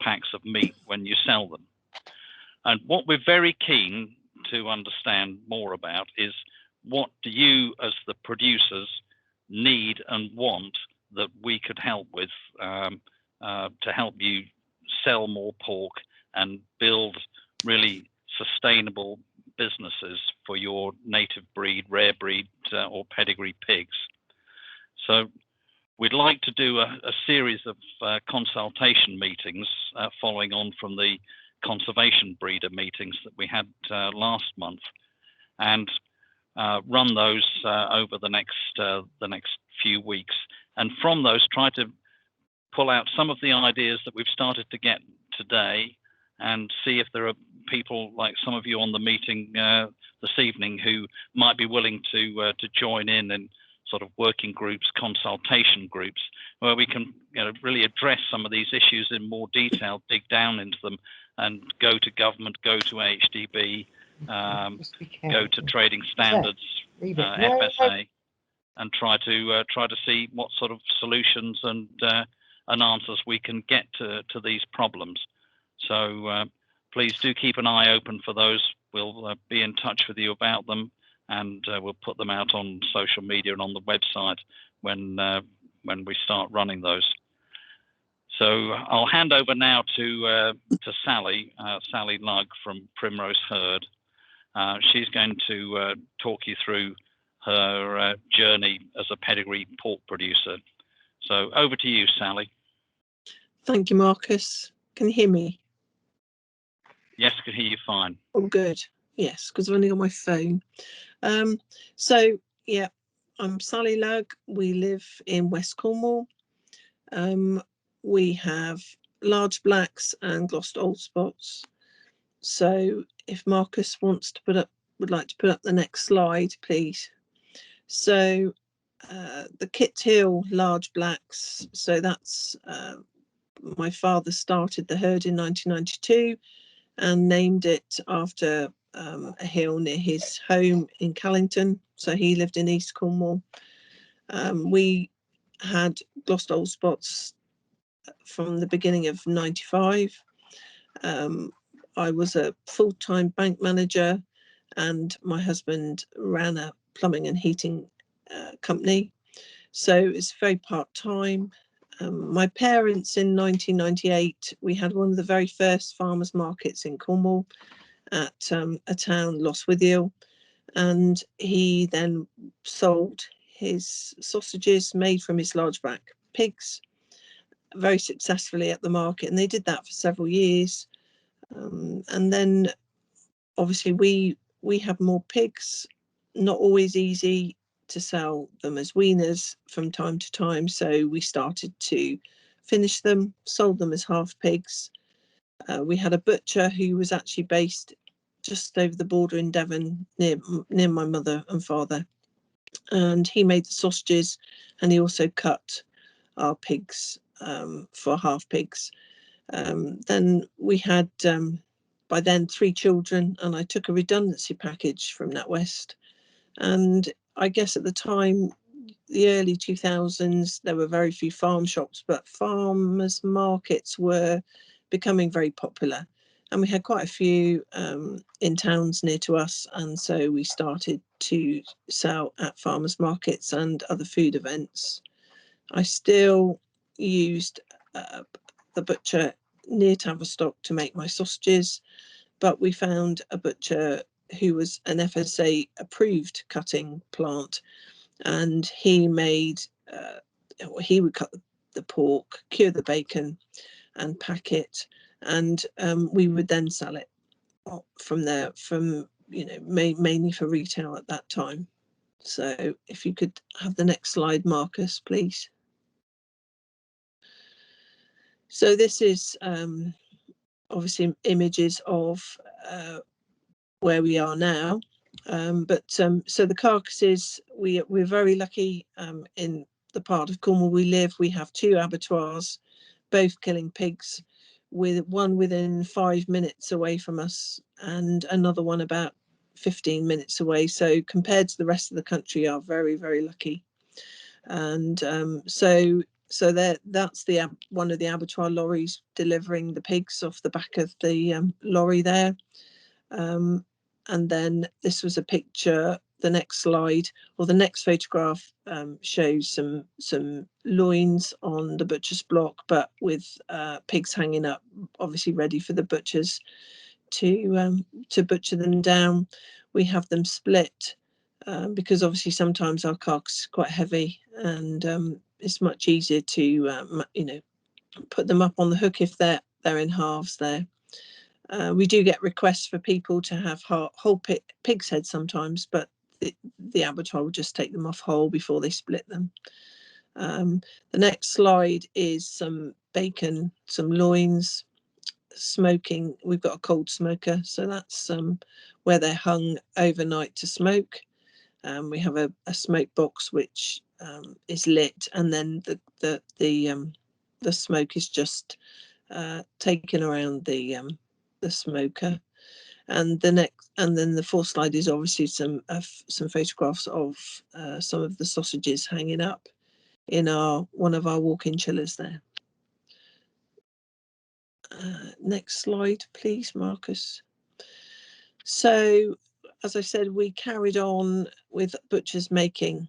packs of meat when you sell them. And what we're very keen to understand more about is, what do you as the producers need and want that we could help with to help you sell more pork and build really sustainable businesses for your native breed, rare breed or pedigree pigs. So we'd like to do a series of consultation meetings following on from the conservation breeder meetings that we had last month, and run those over the next few weeks, and from those try to pull out some of the ideas that we've started to get today, and see if there are people like some of you on the meeting this evening who might be willing to join in sort of working groups, consultation groups, where we can really address some of these issues in more detail, dig down into them, and go to government, go to AHDB, go to trading standards, FSA, and try to see what sort of solutions and answers we can get to these problems. So please do keep an eye open for those. We'll be in touch with you about them, and we'll put them out on social media and on the website when we start running those. So I'll hand over now to Sally Lugg from Primrose Herd. She's going to talk you through her journey as a pedigree pork producer. So over to you, Sally. Thank you, Marcus. Can you hear me? Yes, I can hear you fine. Oh, good. Yes, because I've only got my phone. So, yeah, I'm Sally Lugg. We live in West Cornwall. We have large blacks and Gloucester old spots. So if Marcus wants to would like to put up the next slide, please. So the Kit Hill large blacks, so that's my father started the herd in 1992 and named it after a hill near his home in Callington. So he lived in East Cornwall. We had Glost Old Spots from the beginning of '95. I was a full-time bank manager, and my husband ran a plumbing and heating company. So it's very part-time. My parents, in 1998, we had one of the very first farmers markets in Cornwall at a town, Lostwithiel, and he then sold his sausages made from his large black pigs very successfully at the market, and they did that for several years. And then obviously we have more pigs, not always easy to sell them as weaners from time to time, so we started to finish them, sold them as half pigs. We had a butcher who was actually based just over the border in Devon, near my mother and father, and he made the sausages, and he also cut our pigs for half pigs. Then we had by then 3 children, and I took a redundancy package from NatWest. And I guess at the time, the early 2000s, there were very few farm shops, but farmers markets were becoming very popular, and we had quite a few in towns near to us, and so we started to sell at farmers markets and other food events. I still used the butcher near Tavistock to make my sausages, but we found a butcher who was an FSA approved cutting plant, and he made he would cut the pork, cure the bacon and pack it, and we would then sell it from there, from mainly for retail at that time. So if you could have the next slide, Marcus, please. So this is obviously images of where we are now, so the carcasses, we're very lucky in the part of Cornwall we live. We have 2 abattoirs, both killing pigs, with one within 5 minutes away from us and another one about 15 minutes away. So compared to the rest of the country, are very, very lucky. And so that's one of the abattoir lorries delivering the pigs off the back of the lorry there. And then this was a picture. The next slide, or the next photograph, shows some loins on the butcher's block, but with pigs hanging up, obviously ready for the butchers to butcher them down. We have them split because obviously sometimes our carcass is quite heavy, and it's much easier to put them up on the hook if they're in halves there. We do get requests for people to have whole pig's head sometimes, but the abattoir will just take them off whole before they split them. The next slide is some bacon, some loins, smoking. We've got a cold smoker, so that's where they're hung overnight to smoke. We have a smoke box which is lit, and then the smoke is just taken around the smoker. And then the 4th slide is obviously some photographs of some of the sausages hanging up in one of our walk-in chillers there. Next slide, please, Marcus. So, as I said, we carried on with butchers making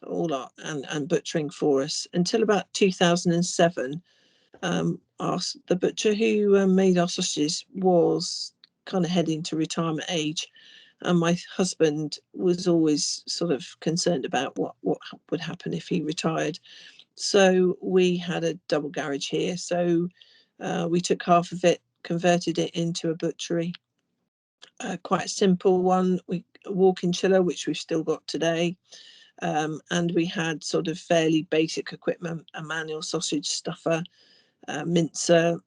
all our and butchering for us until about 2007. The butcher who made our sausages was kind of heading to retirement age, and my husband was always sort of concerned about what would happen if he retired. So we had a double garage here, so we took half of it, converted it into a butchery, quite a simple one. A walk-in chiller, which we've still got today, and we had sort of fairly basic equipment: a manual sausage stuffer, mincer,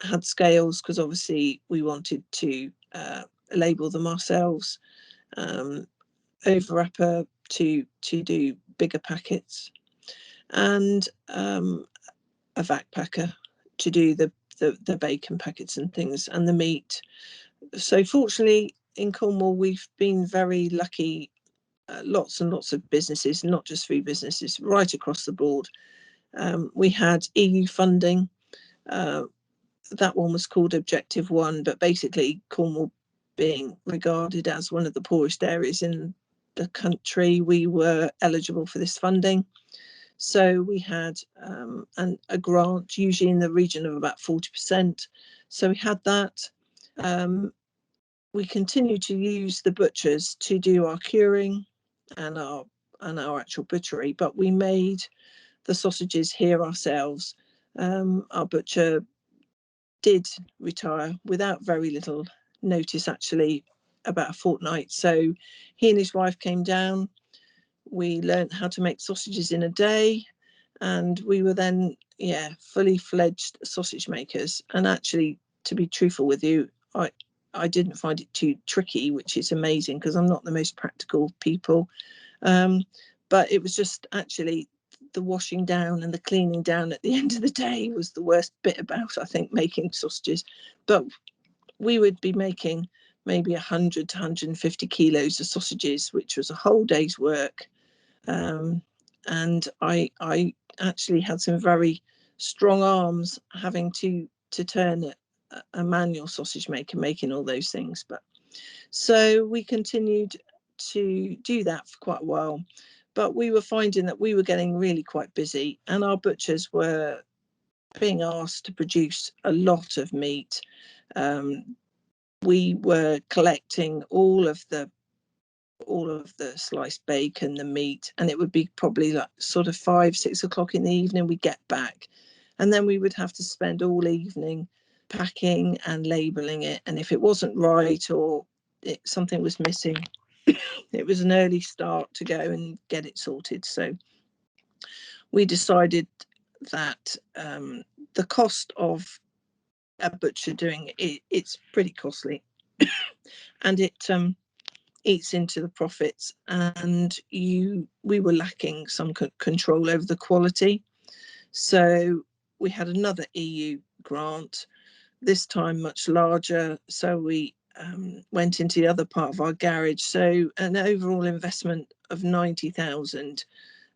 had scales because obviously we wanted to label them ourselves, overwrapper to do bigger packets, and a vac packer to do the bacon packets and things, and the meat. So fortunately, in Cornwall, we've been very lucky. Lots and lots of businesses, not just food businesses, right across the board. We had EU funding. That one was called Objective 1, but basically Cornwall being regarded as one of the poorest areas in the country, we were eligible for this funding. So we had a grant, usually in the region of about 40%. So we had that. We continue to use the butchers to do our curing and our actual butchery, but we made the sausages here ourselves. Our butcher did retire without very little notice, actually, about a fortnight. So he and his wife came down. We learned how to make sausages in a day, and we were then, fully fledged sausage makers. And actually, to be truthful with you, I didn't find it too tricky, which is amazing because I'm not the most practical people. But it was just actually the washing down and the cleaning down at the end of the day was the worst bit about, I think, making sausages. But we would be making maybe 100 to 150 kilos of sausages, which was a whole day's work. And I actually had some very strong arms having to turn a manual sausage maker, making all those things. But so we continued to do that for quite a while. But we were finding that we were getting really quite busy, and our butchers were being asked to produce a lot of meat. We were collecting all of the sliced bacon, the meat, and it would be probably like sort of 5-6 o'clock in the evening we'd get back, and then we would have to spend all evening packing and labeling it. And if it wasn't right or something was missing, it was an early start to go and get it sorted. So we decided that the cost of a butcher doing it's pretty costly, and it eats into the profits, and we were lacking some control over the quality. So we had another EU grant, this time much larger. So we went into the other part of our garage. So an overall investment of 90,000,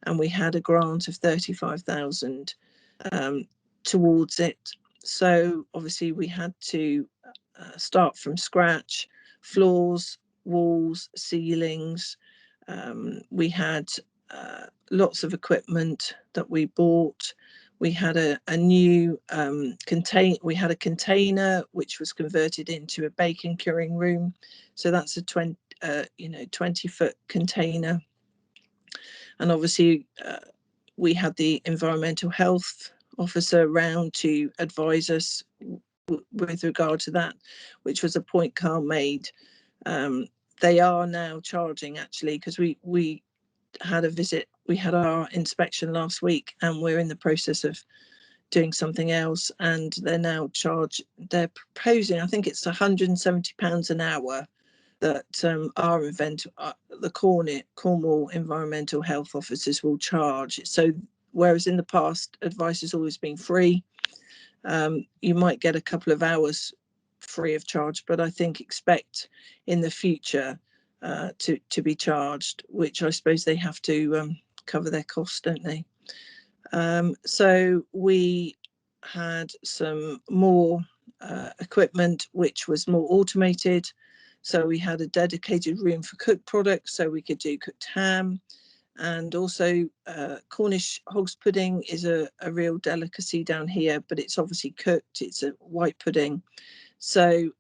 and we had a grant of 35,000 towards it. So obviously we had to start from scratch, floors, walls, ceilings. We had lots of equipment that we bought. We had a new we had a container which was converted into a bacon curing room. So that's a 20-foot container. And obviously we had the environmental health officer around to advise us with regard to that, which was a point Karl made. They are now charging, actually, because we had a visit. We had our inspection last week, and we're in the process of doing something else, and they're proposing, I think it's £170 an hour that the Cornwall environmental health officers will charge. So whereas in the past advice has always been free, you might get a couple of hours free of charge, but I think expect in the future to be charged, which I suppose they have to cover their costs, don't they? So we had some more equipment which was more automated. So we had a dedicated room for cooked products, so we could do cooked ham. And also Cornish hog's pudding is a real delicacy down here, but it's obviously cooked. It's a white pudding. So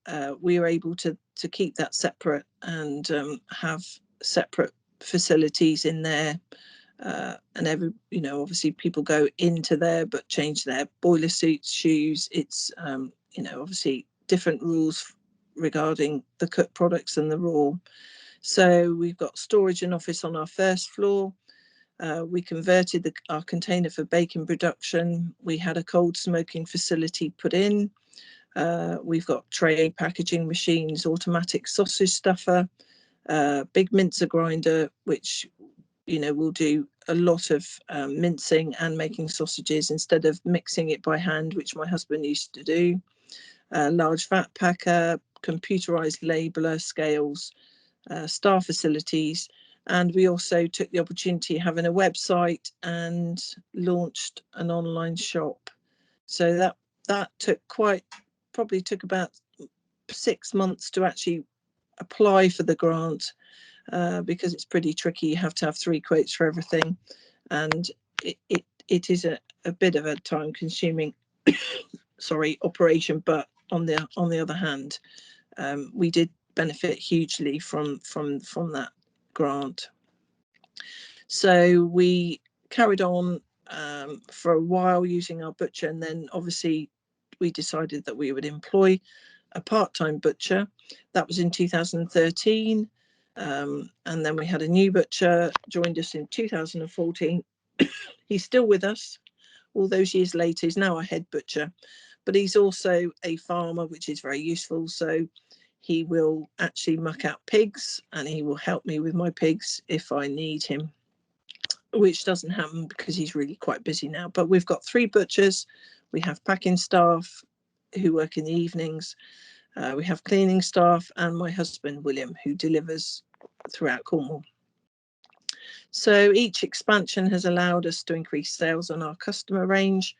we were able to keep that separate and have separate facilities in there. And obviously people go into there but change their boiler suits, shoes. It's obviously different rules regarding the cooked products and the raw. So we've got storage and office on our first floor. We converted our container for bacon production. We had a cold smoking facility put in. We've got tray packaging machines, automatic sausage stuffer, big mincer grinder, which will do a lot of mincing and making sausages instead of mixing it by hand, which my husband used to do. Large fat packer, computerized labeler, scales, staff facilities, and we also took the opportunity of having a website and launched an online shop. So that probably took about 6 months to actually apply for the grant, because it's pretty tricky. You have to have 3 quotes for everything, and it is a bit of a time consuming operation, but on the other hand, we did benefit hugely from that grant. So we carried on for a while using our butcher, and then obviously we decided that we would employ a part-time butcher. That was in 2013, and then we had a new butcher joined us in 2014. He's still with us all those years later. He's now our head butcher, but he's also a farmer, which is very useful. So he will actually muck out pigs, and he will help me with my pigs if I need him, which doesn't happen because he's really quite busy now. But we've got 3 butchers. We have packing staff who work in the evenings. We have cleaning staff, and my husband, William, who delivers throughout Cornwall. So each expansion has allowed us to increase sales on our customer range.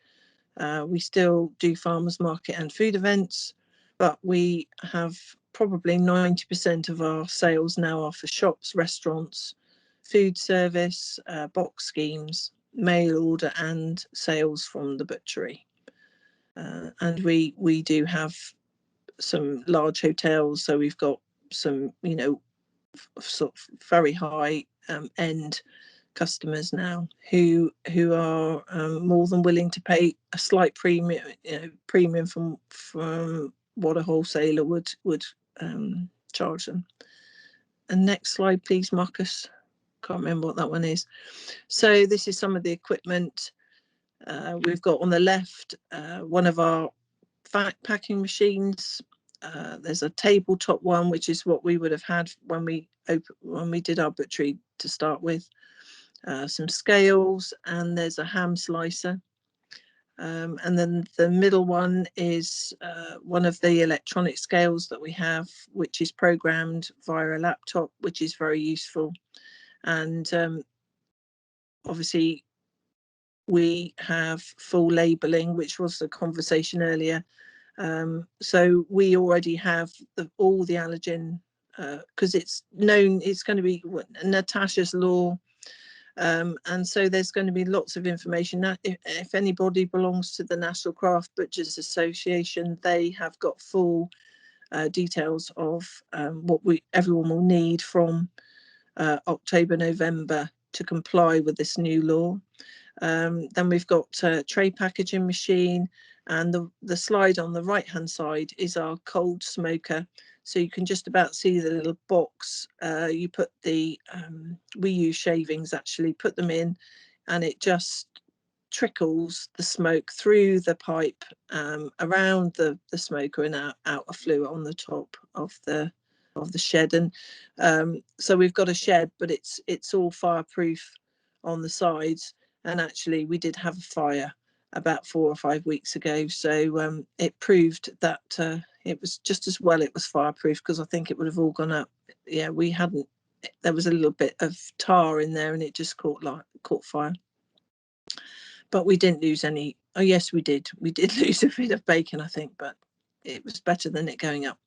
We still do farmers market and food events, but we have probably 90% of our sales now are for shops, restaurants, food service, box schemes, mail order, and sales from the butchery. And we do have some large hotels, so we've got some, sort of very high end customers now who are more than willing to pay a slight premium from what a wholesaler would charge them. And next slide, please, Marcus. Can't remember what that one is. So this is some of the equipment we've got on the left. One of our packing machines. There's a tabletop one, which is what we would have had when we did our butchery to start with. Some scales, and there's a ham slicer. And then the middle one is one of the electronic scales that we have, which is programmed via a laptop, which is very useful. And obviously we have full labelling, which was the conversation earlier. So we already have all the allergen, because it's known it's going to be Natasha's law. And so there's going to be lots of information. If anybody belongs to the National Craft Butchers Association, they have got full details of what everyone will need from October, November to comply with this new law. Then we've got a tray packaging machine, and the slide on the right hand side is our cold smoker. So you can just about see the little box. You put we use shavings actually, put them in, and it just trickles the smoke through the pipe around the smoker and out a flue on the top of the shed. And so we've got a shed, but it's all fireproof on the sides. And actually we did have a fire about 4 or 5 weeks ago, so it proved that it was just as well it was fireproof, because I think it would have all gone up. Yeah, there was a little bit of tar in there, and it just caught fire. But we didn't lose any. Oh yes, we did lose a bit of bacon, I think, but it was better than it going up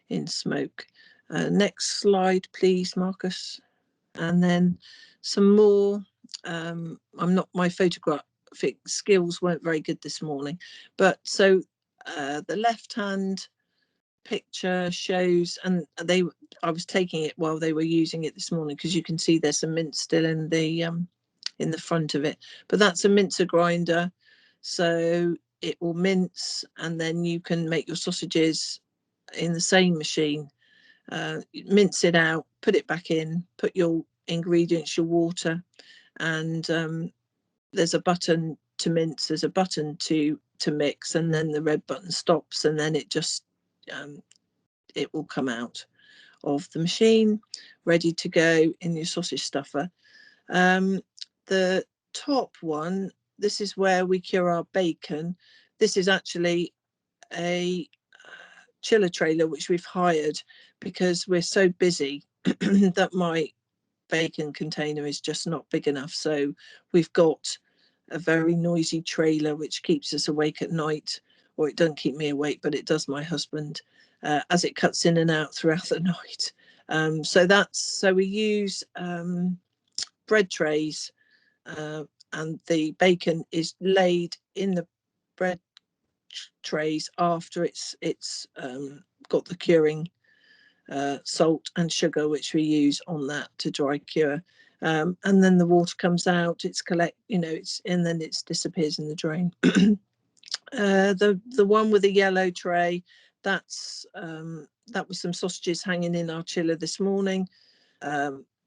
in smoke. Next slide, please, Marcus. And then some more. My photographic skills weren't very good this morning, but so the left hand picture shows, and I was taking it while they were using it this morning, because you can see there's some mince still in the front of it, but that's a mincer grinder, so it will mince, and then you can make your sausages in the same machine. Mince it out, put it back in, put your ingredients, your water, and there's a button to mince, there's a button to mix, and then the red button stops, and then it just it will come out of the machine ready to go in your sausage stuffer. The top one, this is where we cure our bacon. This is actually a chiller trailer, which we've hired because we're so busy that my bacon container is just not big enough. So we've got a very noisy trailer which keeps us awake at night, or it doesn't keep me awake, but it does my husband, as it cuts in and out throughout the night. So we use bread trays, and the bacon is laid in the bread trays after it's got the curing salt and sugar, which we use on that to dry cure, and then the water comes out, and then it disappears in the drain. The one with the yellow tray, that was some sausages hanging in our chiller this morning.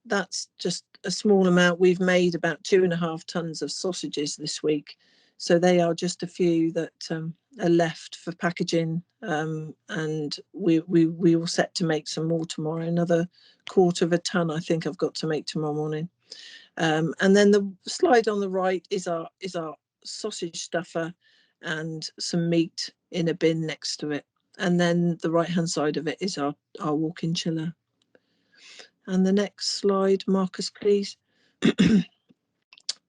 That's just a small amount. We've made about 2.5 tons of sausages this week, so they are just a few that are left for packaging, and we will set to make some more tomorrow. Another 1/4 ton I think I've got to make tomorrow morning. And then the slide on the right is our sausage stuffer and some meat in a bin next to it, and then the right hand side of it is our walk-in chiller. And the next slide, Marcus, please.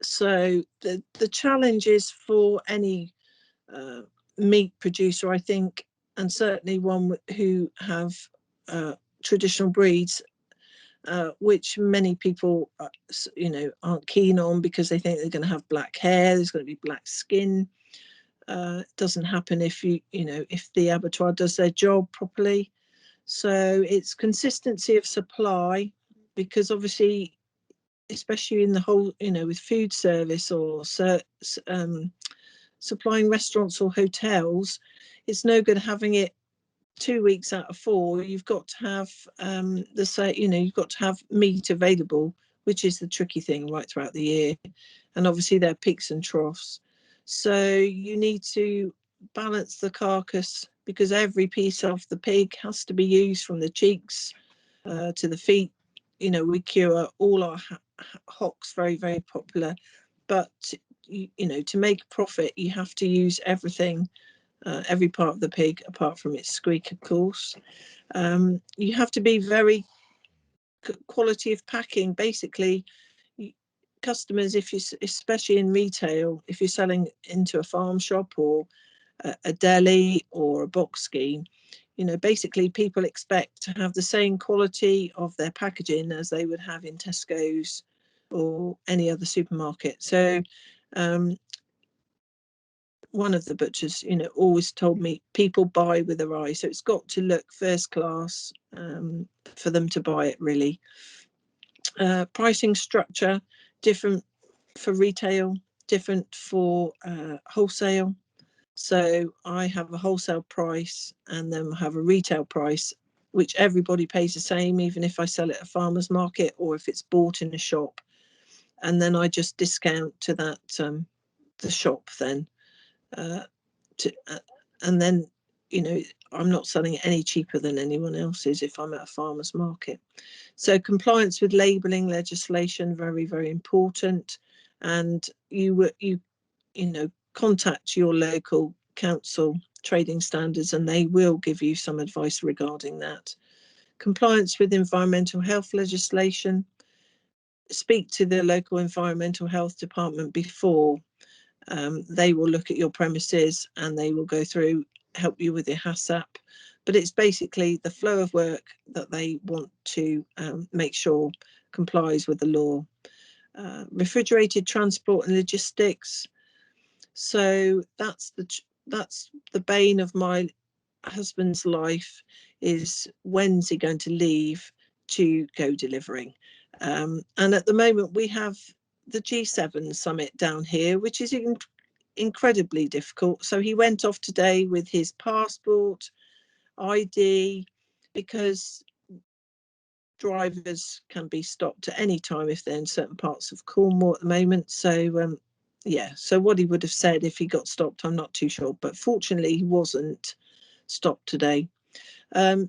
So the challenge is for any meat producer, I think, and certainly one who have traditional breeds, which many people aren't keen on because they think they're going to have black hair, there's going to be black skin. It doesn't happen if if the abattoir does their job properly. So it's consistency of supply, because obviously, especially in the whole, with food service or supplying restaurants or hotels, it's no good having it 2 weeks out of 4. You've got to have you've got to have meat available, which is the tricky thing right throughout the year. And obviously there are peaks and troughs. So you need to balance the carcass, because every piece of the pig has to be used, from the cheeks to the feet. We cure all our hocks, very, very popular. But, to make a profit, you have to use everything, every part of the pig, apart from its squeak, of course. You have to be very quality of packing. Basically, customers, especially in retail, if you're selling into a farm shop or a deli or a box scheme, basically people expect to have the same quality of their packaging as they would have in Tesco's or any other supermarket. So one of the butchers, always told me people buy with their eyes. So it's got to look first class for them to buy it, really. Pricing structure, different for retail, different for wholesale. So I have a wholesale price and then have a retail price, which everybody pays the same, even if I sell it at a farmer's market or if it's bought in a shop. And then I just discount to that, the shop then. And then, I'm not selling it any cheaper than anyone else is if I'm at a farmer's market. So compliance with labelling legislation, very, very important. And you contact your local council trading standards and they will give you some advice regarding that. Compliance with environmental health legislation. Speak to the local environmental health department before. They will look at your premises and they will go through, help you with your HACCP. But it's basically the flow of work that they want to make sure complies with the law. Refrigerated transport and logistics. So that's the bane of my husband's life, is when's he going to leave to go delivering. And at the moment we have the G7 summit down here, which is incredibly difficult. So he went off today with his passport, ID, because drivers can be stopped at any time if they're in certain parts of Cornwall at the moment. So so what he would have said if he got stopped, I'm not too sure, but fortunately he wasn't stopped today.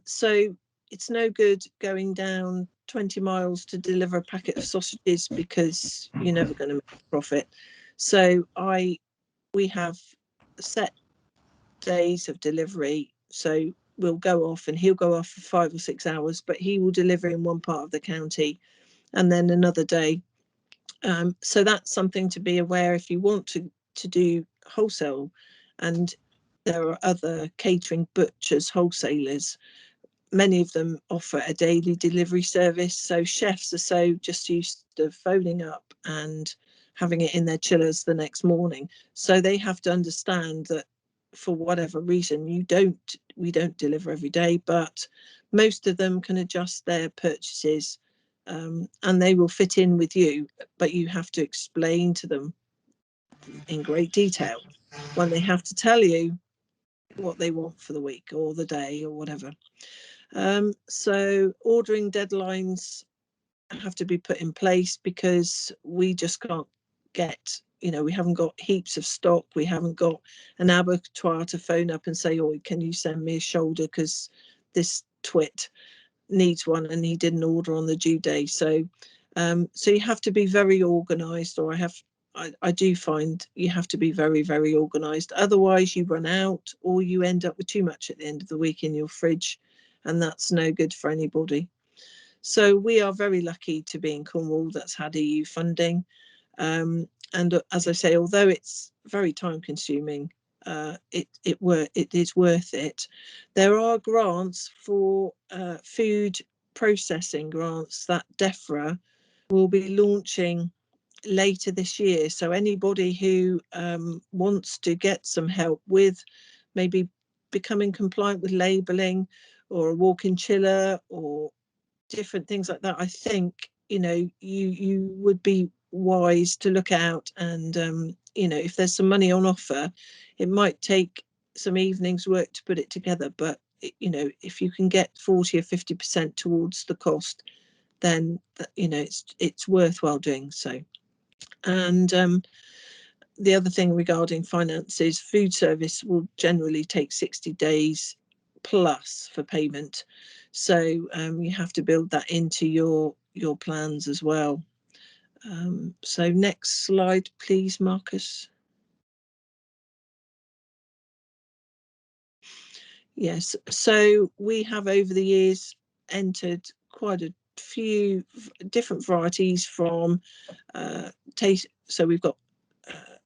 So it's no good going down 20 miles to deliver a packet of sausages, because you're never going to make a profit. So we have set days of delivery. So will go off, and he'll go off for 5 or 6 hours, but he will deliver in one part of the county and then another day. So that's something to be aware if you want to do wholesale. And there are other catering butchers, wholesalers. Many of them offer a daily delivery service. So chefs are so just used to phoning up and having it in their chillers the next morning. So they have to understand that for whatever reason, we don't deliver every day, but most of them can adjust their purchases, and they will fit in with you, but you have to explain to them in great detail when they have to tell you what they want for the week or the day or whatever. So ordering deadlines have to be put in place, because we just can't get, we haven't got heaps of stock. We haven't got an abattoir to phone up and say, oh, can you send me a shoulder because this twit needs one and he didn't order on the due day. So so you have to be very organized, or I do find you have to be very, very organized. Otherwise you run out, or you end up with too much at the end of the week in your fridge, and that's no good for anybody. So we are very lucky to be in Cornwall that's had EU funding. And as I say, although it's very time consuming, it is worth it. There are grants for food processing grants that DEFRA will be launching later this year. So anybody who wants to get some help with maybe becoming compliant with labelling, or a walk-in chiller, or different things like that, I think you would be wise to look out, and if there's some money on offer, it might take some evenings work to put it together, but if you can get 40 or 50% towards the cost, then it's worthwhile doing so. And the other thing regarding finances, food service will generally take 60 days plus for payment. So you have to build that into your plans as well. So next slide, please, Marcus. Yes, so we have over the years entered quite a few different varieties from taste. So we've got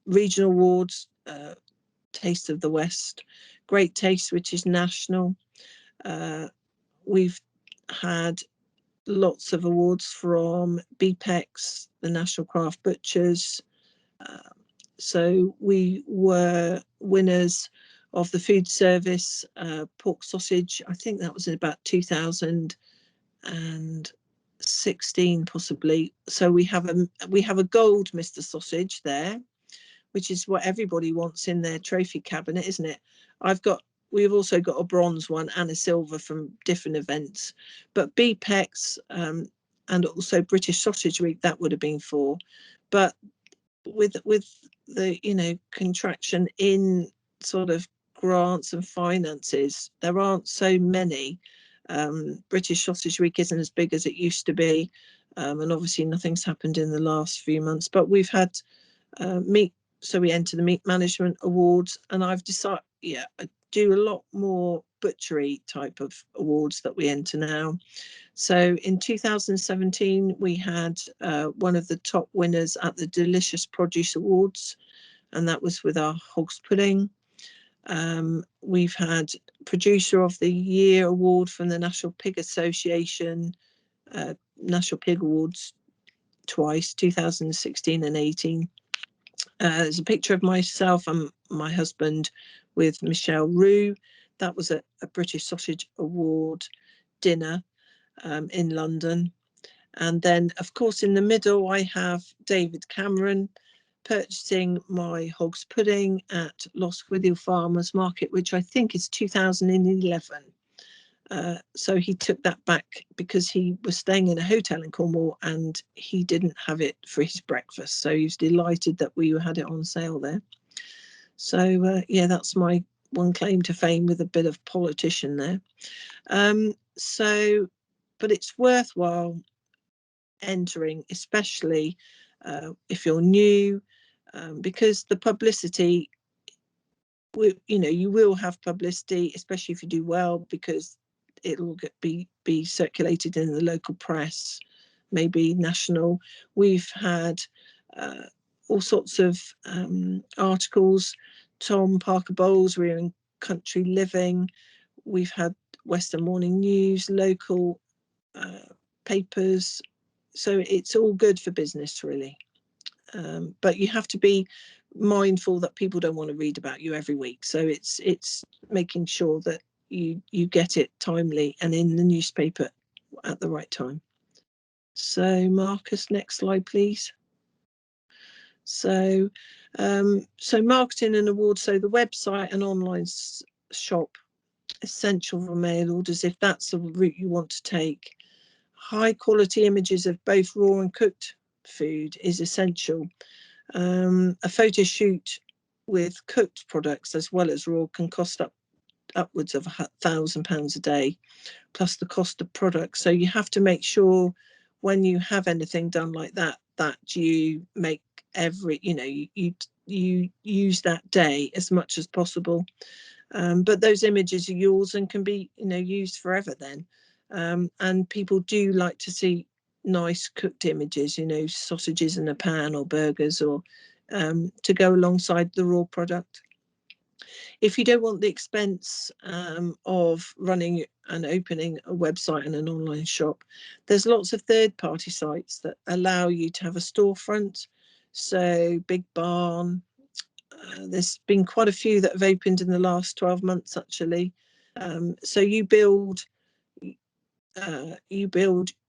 regional awards, Taste of the West, Great Taste, which is national. We've had lots of awards from BPEX, the National Craft Butchers. So we were winners of the food service pork sausage. I think that was in about 2016 possibly. So we have a gold Mr. Sausage there, which is what everybody wants in their trophy cabinet, isn't it? We've also got a bronze one and a silver from different events, but BPEX and also British Sausage Week, that would have been for. But with the contraction in sort of grants and finances, there aren't so many. British Sausage Week isn't as big as it used to be, and obviously nothing's happened in the last few months, but we've had meat. So we enter the Meat Management Awards, and I've decided, I do a lot more butchery type of awards that we enter now. So in 2017, we had one of the top winners at the Delicious Produce Awards, and that was with our hog's pudding. We've had Producer of the Year Award from the National Pig Association, National Pig Awards twice, 2016 and 18. There's a picture of myself and my husband with Michelle Roux. That was a British Sausage Award dinner in London. And then, of course, in the middle, I have David Cameron purchasing my hog's pudding at Lostwithiel Farmers Market, which I think is 2011. So he took that back because he was staying in a hotel in Cornwall and he didn't have it for his breakfast. So he was delighted that we had it on sale there. So that's my one claim to fame, with a bit of politician there. But it's worthwhile entering, especially if you're new, because the publicity you will have publicity, especially if you do well, because it'll be circulated in the local press, maybe national. We've had all sorts of articles. Tom Parker Bowles, we're in Country Living. We've had Western Morning News, local papers. So it's all good for business, really. But you have to be mindful that people don't want to read about you every week. So it's making sure that you get it timely and in the newspaper at the right time. So Marcus, next slide, please. So marketing and awards. So the website and online shop, essential for mail orders if that's the route you want to take. High quality images of both raw and cooked food is essential. A photo shoot with cooked products as well as raw can cost upwards of £1,000 a day, plus the cost of products. So you have to make sure when you have anything done like that, that you make you use that day as much as possible. But those images are yours and can be used forever then. And people do like to see nice cooked images, sausages in a pan or burgers, or to go alongside the raw product. If you don't want the expense of running and opening a website and an online shop, there's lots of third-party sites that allow you to have a storefront. So Big Barn, there's been quite a few that have opened in the last 12 months, actually. So you build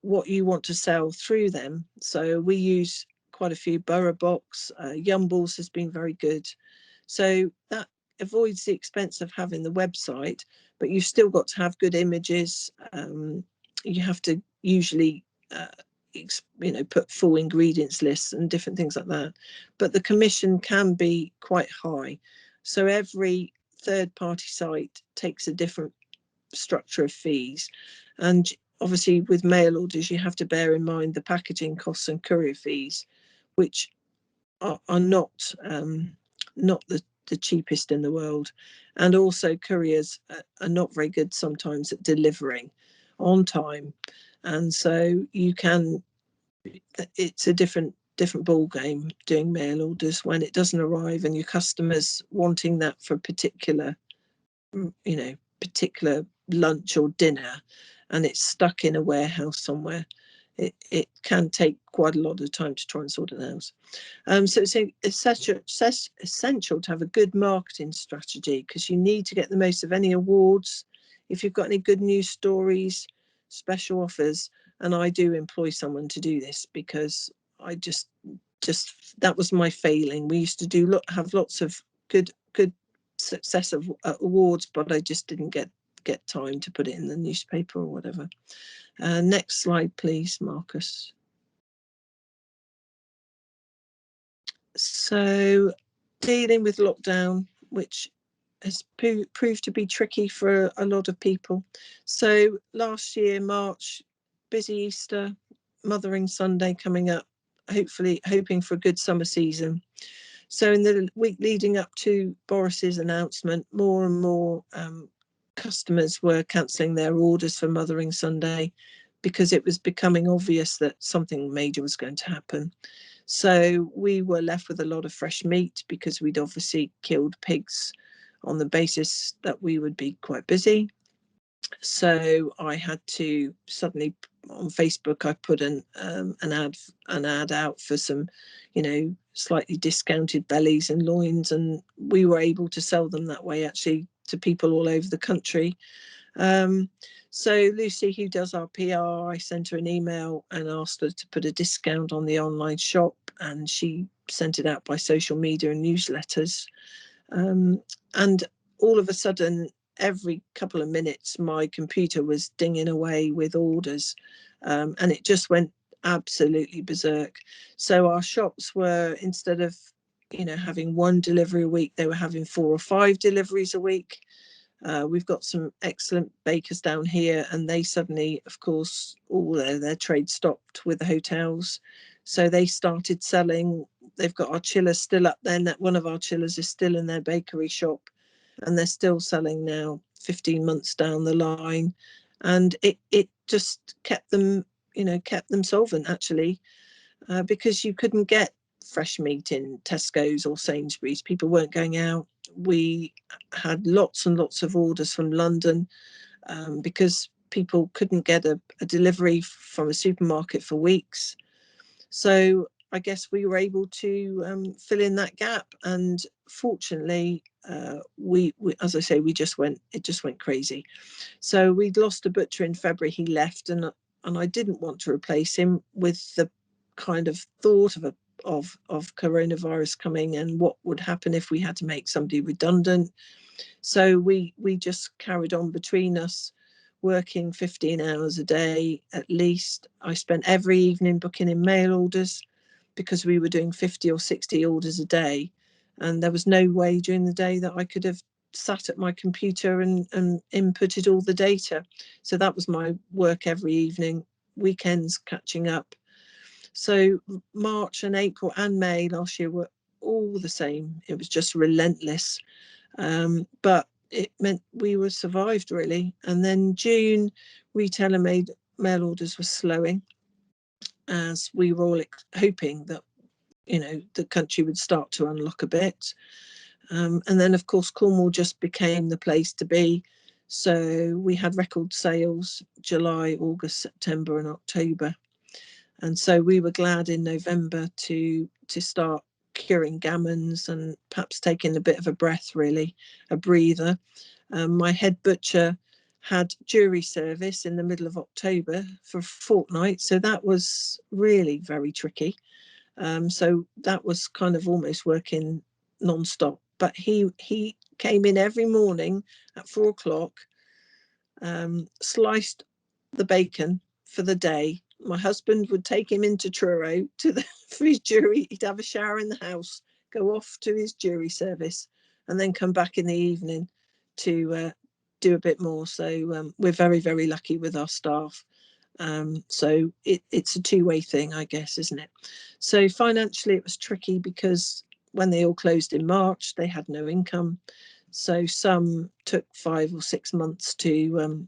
what you want to sell through them. So we use quite a few. Borough Box, Yumbles has been very good. So that avoids the expense of having the website, but you've still got to have good images. You have to usually put full ingredients lists and different things like that, but the commission can be quite high. So every third-party site takes a different structure of fees, and obviously with mail orders you have to bear in mind the packaging costs and courier fees, which are not the cheapest in the world, and also couriers are not very good sometimes at delivering on time, and so it's a different ball game doing mail orders when it doesn't arrive and your customers wanting that for a particular lunch or dinner and it's stuck in a warehouse somewhere. It can take quite a lot of time to try and sort it out. So it's essential to have a good marketing strategy, because you need to get the most of any awards. If you've got any good news stories, special offers, and I do employ someone to do this because I just that was my failing. We used to have lots of good success of awards, but I just didn't get time to put it in the newspaper or whatever. Next slide, please, Marcus. So dealing with lockdown, which has proved to be tricky for a lot of people. So last year, March, busy Easter, Mothering Sunday coming up, hoping for a good summer season. So in the week leading up to Boris's announcement, more and more customers were cancelling their orders for Mothering Sunday because it was becoming obvious that something major was going to happen. So we were left with a lot of fresh meat because we'd obviously killed pigs on the basis that we would be quite busy. So I had to suddenly on Facebook, I put an ad out for some, slightly discounted bellies and loins, and we were able to sell them that way actually to people all over the country. So Lucy, who does our PR, I sent her an email and asked her to put a discount on the online shop, and she sent it out by social media and newsletters. And all of a sudden, every couple of minutes, my computer was dinging away with orders, and it just went absolutely berserk. So our shops were, instead of having one delivery a week, they were having 4 or 5 deliveries a week. We've got some excellent bakers down here, and they suddenly, of course, all their trade stopped with the hotels. So they started selling. They've got our chillers still up there. One of our chillers is still in their bakery shop. and they're still selling now 15 months down the line, and it just kept them, you know, kept them solvent actually, because you couldn't get fresh meat in Tesco's or Sainsbury's. People weren't going out. We had lots and lots of orders from London, because people couldn't get a delivery from a supermarket for weeks. So I guess we were able to fill in that gap, and fortunately, we as I say, it just went crazy. So we'd lost a butcher in February. He left, and I didn't want to replace him with the kind of thought of coronavirus coming and what would happen if we had to make somebody redundant. So we just carried on between us, working 15 hours a day at least. I spent every evening booking in mail orders, because we were doing 50 or 60 orders a day, and there was no way during the day that I could have sat at my computer and inputted all the data. So that was my work every evening, weekends catching up. So March and April and May last year were all the same. It was just relentless, but it meant we were survived really. And then June, retailer made mail orders were slowing, as we were all hoping that, you know, the country would start to unlock a bit. And then of course Cornwall just became the place to be. So we had record sales July, August, September and October. And so we were glad in November to start curing gammons and perhaps taking a bit of a breath, really, a breather. My head butcher had jury service in the middle of October for a fortnight, so that was really very tricky. So that was kind of almost working non-stop. But he came in every morning at 4 o'clock, sliced the bacon for the day. My husband would take him into Truro for his jury. He'd have a shower in the house, go off to his jury service, and then come back in the evening to do a bit more. So we're very, very lucky with our staff. So it's a two-way thing, I guess, isn't it? So financially it was tricky, because when they all closed in March, they had no income. So some took 5 or 6 months to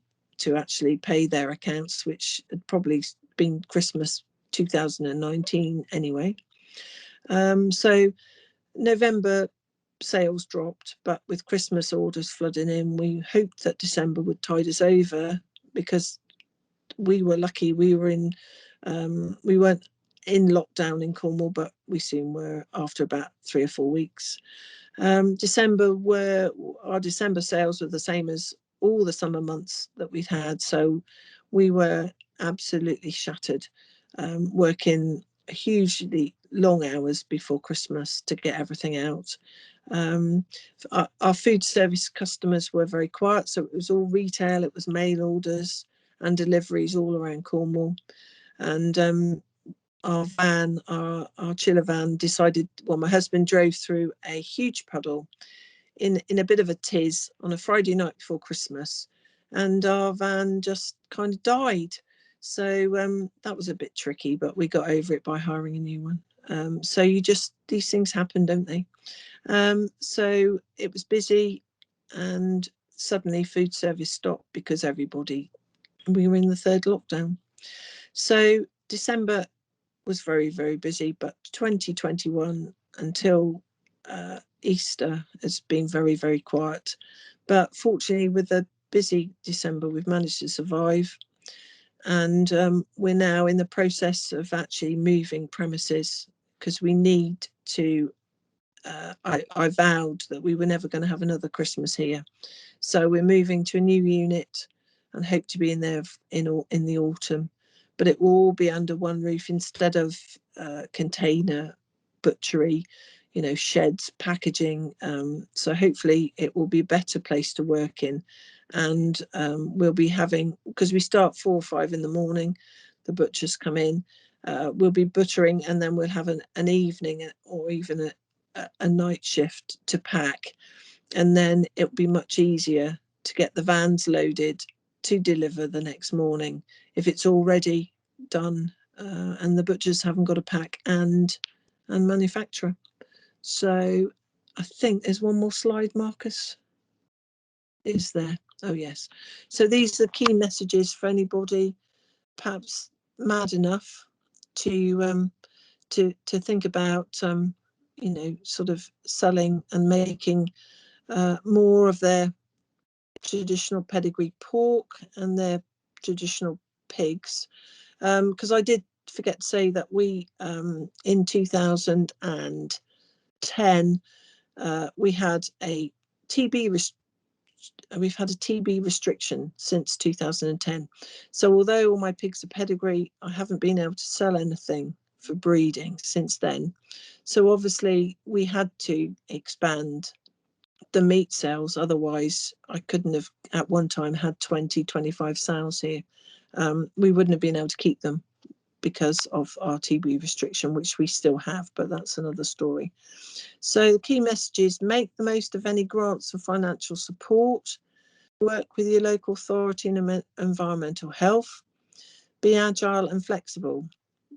actually pay their accounts, which had probably been Christmas 2019 anyway. So November sales dropped, but with Christmas orders flooding in, we hoped that December would tide us over, because we were lucky. We weren't in lockdown in Cornwall, but we soon were after about 3 or 4 weeks. Our December sales were the same as all the summer months that we'd had. So we were absolutely shattered, working hugely long hours before Christmas to get everything out. Our food service customers were very quiet. So it was all retail, it was mail orders and deliveries all around Cornwall. And our van, our chiller van, decided, well, my husband drove through a huge puddle in a bit of a tiz on a Friday night before Christmas, and our van just kind of died. So that was a bit tricky, but we got over it by hiring a new one. So these things happen, don't they? So it was busy, and suddenly food service stopped because we were in the 3rd lockdown. So December was very, very busy, but 2021 until Easter has been very, very quiet. But fortunately, with a busy December, we've managed to survive. And we're now in the process of actually moving premises, because we need to. I vowed that we were never going to have another Christmas here. So we're moving to a new unit and hope to be in there in the autumn. But it will all be under one roof instead of container butchery, you know, sheds, packaging. So hopefully it will be a better place to work in. And we'll be having, because we start 4 or 5 in the morning, the butchers come in, we'll be butchering, and then we'll have an evening or even a night shift to pack. And then it'll be much easier to get the vans loaded to deliver the next morning if it's already done, and the butchers haven't got to pack and manufacture. So I think there's one more slide, Marcus. Is there? Oh yes. So these are the key messages for anybody perhaps mad enough to think about you know, sort of selling and making more of their traditional pedigree pork and their traditional pigs. Because I did forget to say that we in 2010 we had a we've had a TB restriction since 2010. So although all my pigs are pedigree, I haven't been able to sell anything for breeding since then. So obviously we had to expand the meat sales, otherwise I couldn't have at one time had 25 sows here. We wouldn't have been able to keep them because of our TB restriction, which we still have, but that's another story. So the key message is make the most of any grants for financial support, work with your local authority in environmental health, be agile and flexible.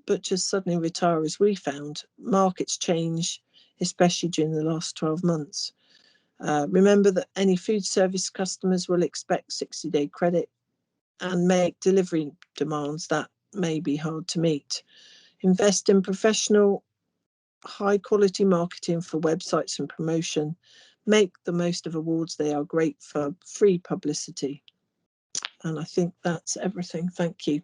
Butchers suddenly retire, as we found. Markets change, especially during the last 12 months. Remember that any food service customers will expect 60-day credit and make delivery demands that may be hard to meet. Invest in professional, high quality marketing for websites and promotion. Make the most of awards. They are great for free publicity. And I think that's everything. Thank you.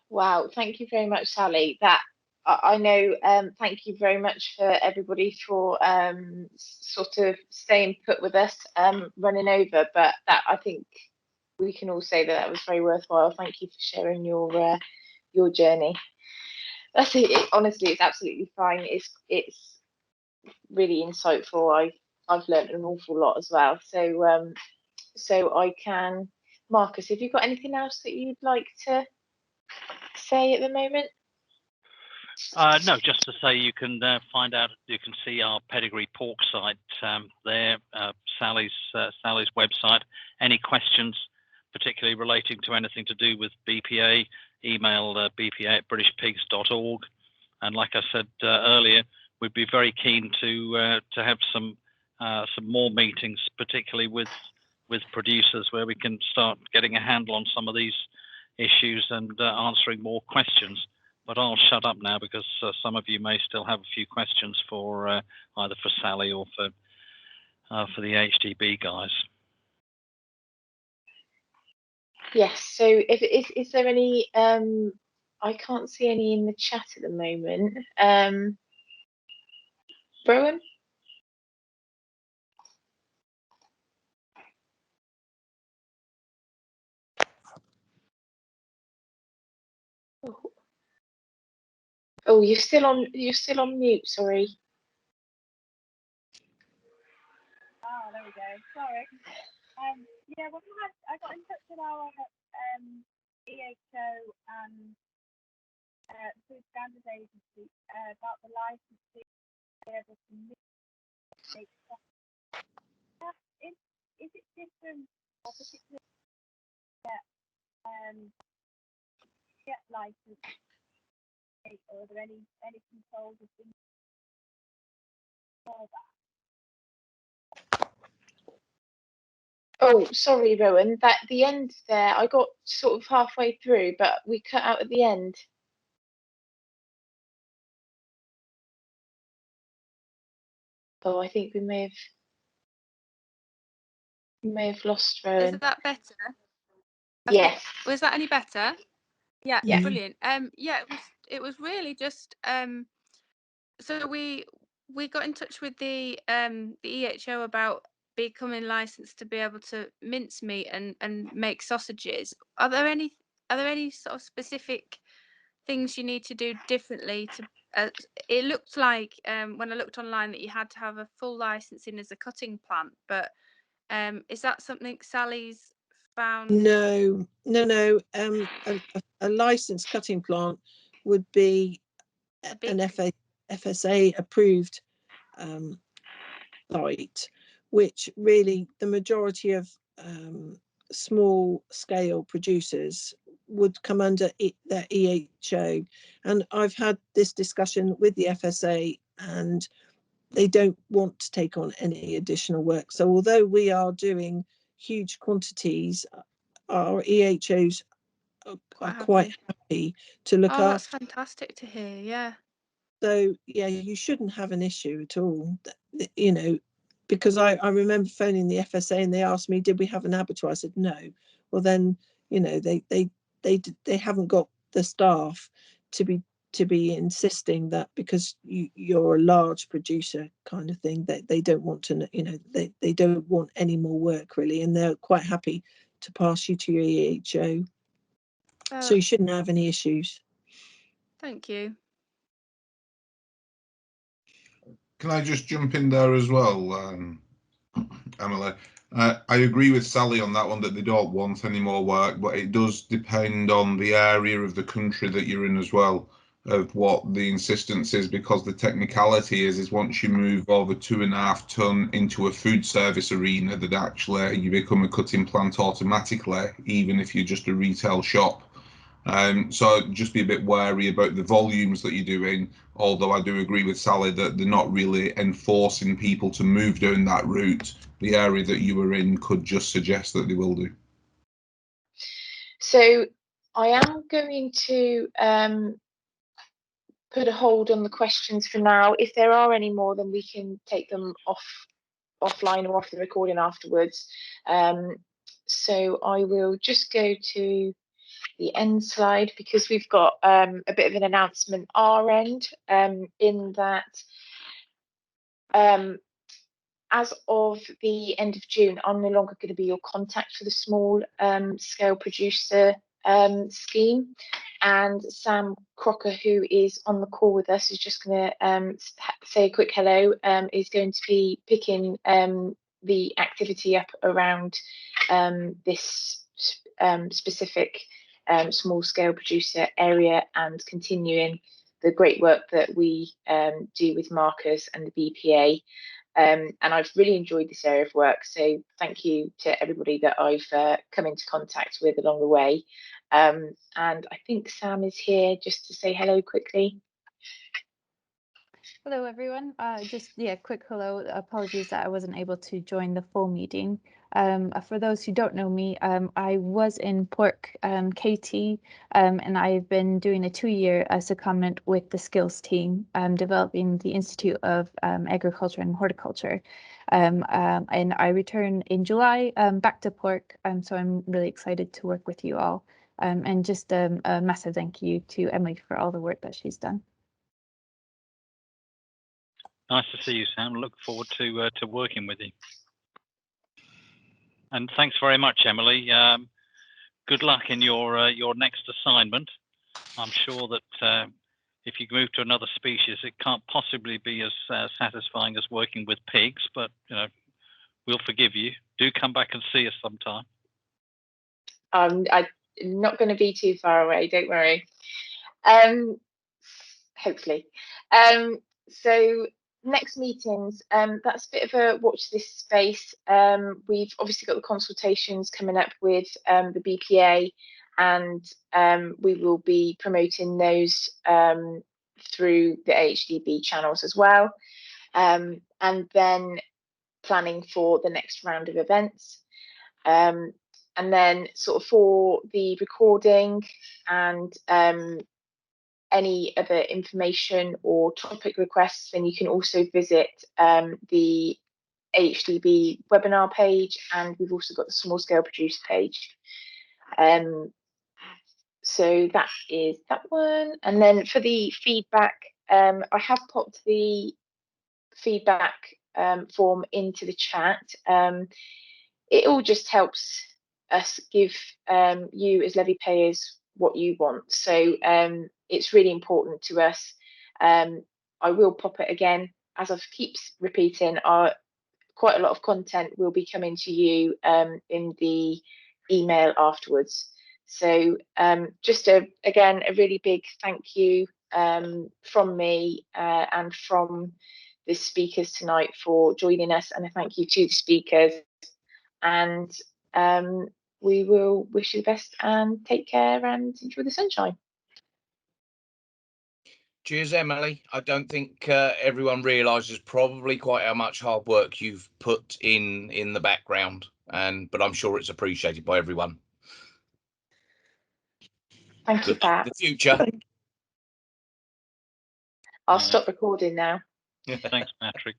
Wow, thank you very much, Sally. That I know. Thank you very much for everybody for sort of staying put with us, running over. But that, I think we can all say that was very worthwhile. Thank you for sharing your journey. That's it. Honestly, it's absolutely fine. It's really insightful. I've learned an awful lot as well. So so I can, Marcus, have you got anything else that you'd like to say at the moment? No, just to say you can find out, you can see our Pedigree pork site there, Sally's website. Any questions, particularly relating to anything to do with BPA, email bpa@britishpigs.org. And like I said earlier, we'd be very keen to have some more meetings, particularly with producers, where we can start getting a handle on some of these issues and answering more questions. But I'll shut up now because some of you may still have a few questions for either for Sally or for the AHDB guys. Yes. So is there any? I can't see any in the chat at the moment. Rowan? Oh, you're still on mute. Sorry. Oh, there we go. Sorry. Yeah, well, I got in touch with our EHO and Food Standards Agency about the licensing. Is it different, or particularly get license, or are there any controls for that? Oh, sorry, Rowan. That the end there, I got sort of halfway through, but we cut out at the end. Oh, I think we may have lost Rowan. Is that better? Yes. Was that any better? Yeah, Yeah. brilliant. Yeah, it was really just so we got in touch with the EHO about becoming licensed to be able to mince meat and make sausages. Are there any sort of specific things you need to do differently to it looked like when I looked online that you had to have a full licensing as a cutting plant, but is that something Sally's found? No. A licensed cutting plant would be an FSA approved site, which really the majority of small scale producers would come under their EHO. And I've had this discussion with the FSA and they don't want to take on any additional work. So although we are doing huge quantities, our EHOs are quite happy to look Oh, that's after. fantastic to hear. Yeah. So yeah, you shouldn't have an issue at all, you know, because I remember phoning the FSA and they asked me, did we have an abattoir? I said no. Well then, you know, they haven't got the staff to be insisting that because you're a large producer kind of thing, that they don't want to, you know, they don't want any more work really, and they're quite happy to pass you to your EHO. So you shouldn't have any issues. Thank you. Can I just jump in there as well, Emily? I agree with Sally on that one, that they don't want any more work, but it does depend on the area of the country that you're in as well, of what the insistence is, because the technicality is once you move over 2.5 ton into a food service arena, that actually you become a cutting plant automatically, even if you're just a retail shop. So just be a bit wary about the volumes that you're doing, although I do agree with Sally that they're not really enforcing people to move down that route. The area that you were in could just suggest that they will do. So I am going to put a hold on the questions for now. If there are any more, then we can take them offline or off the recording afterwards. So I will just go to the end slide, because we've got a bit of an announcement our end, in that as of the end of June, I'm no longer going to be your contact for the small scale producer scheme, and Sam Crocker, who is on the call with us, is just going to say a quick hello, is going to be picking the activity up around this specific small scale producer area, and continuing the great work that we do with Marcus and the BPA. And I've really enjoyed this area of work, so thank you to everybody that I've come into contact with along the way. And I think Sam is here just to say hello quickly. Hello, everyone. Quick hello. Apologies that I wasn't able to join the full meeting. For those who don't know me, I was in Pork KT, and I've been doing a 2-year secondment with the skills team, developing the Institute of Agriculture and Horticulture. And I return in July back to Pork, so I'm really excited to work with you all. And just a massive thank you to Emily for all the work that she's done. Nice to see you, Sam. Look forward to working with you. And thanks very much, Emily. Good luck in your next assignment. I'm sure that if you move to another species, it can't possibly be as satisfying as working with pigs, but you know, we'll forgive you. Do come back and see us sometime. I'm not going to be too far away, don't worry. Hopefully. So next meetings, that's a bit of a watch this space. We've obviously got the consultations coming up with the BPA, and we will be promoting those through the AHDB channels as well, and then planning for the next round of events. And then sort of for the recording and any other information or topic requests, then you can also visit the AHDB webinar page, and we've also got the small scale producer page. So that is that one. And then for the feedback, I have popped the feedback form into the chat. It all just helps us give you as levy payers what you want. So it's really important to us. I will pop it again, as I keep repeating, quite a lot of content will be coming to you in the email afterwards. So just again, a really big thank you from me and from the speakers tonight for joining us, and a thank you to the speakers. And we will wish you the best, and take care and enjoy the sunshine. Cheers, Emily. I don't think everyone realises probably quite how much hard work you've put in the background, but I'm sure it's appreciated by everyone. Thank you, Pat. The future. I'll stop recording now. Thanks, Patrick.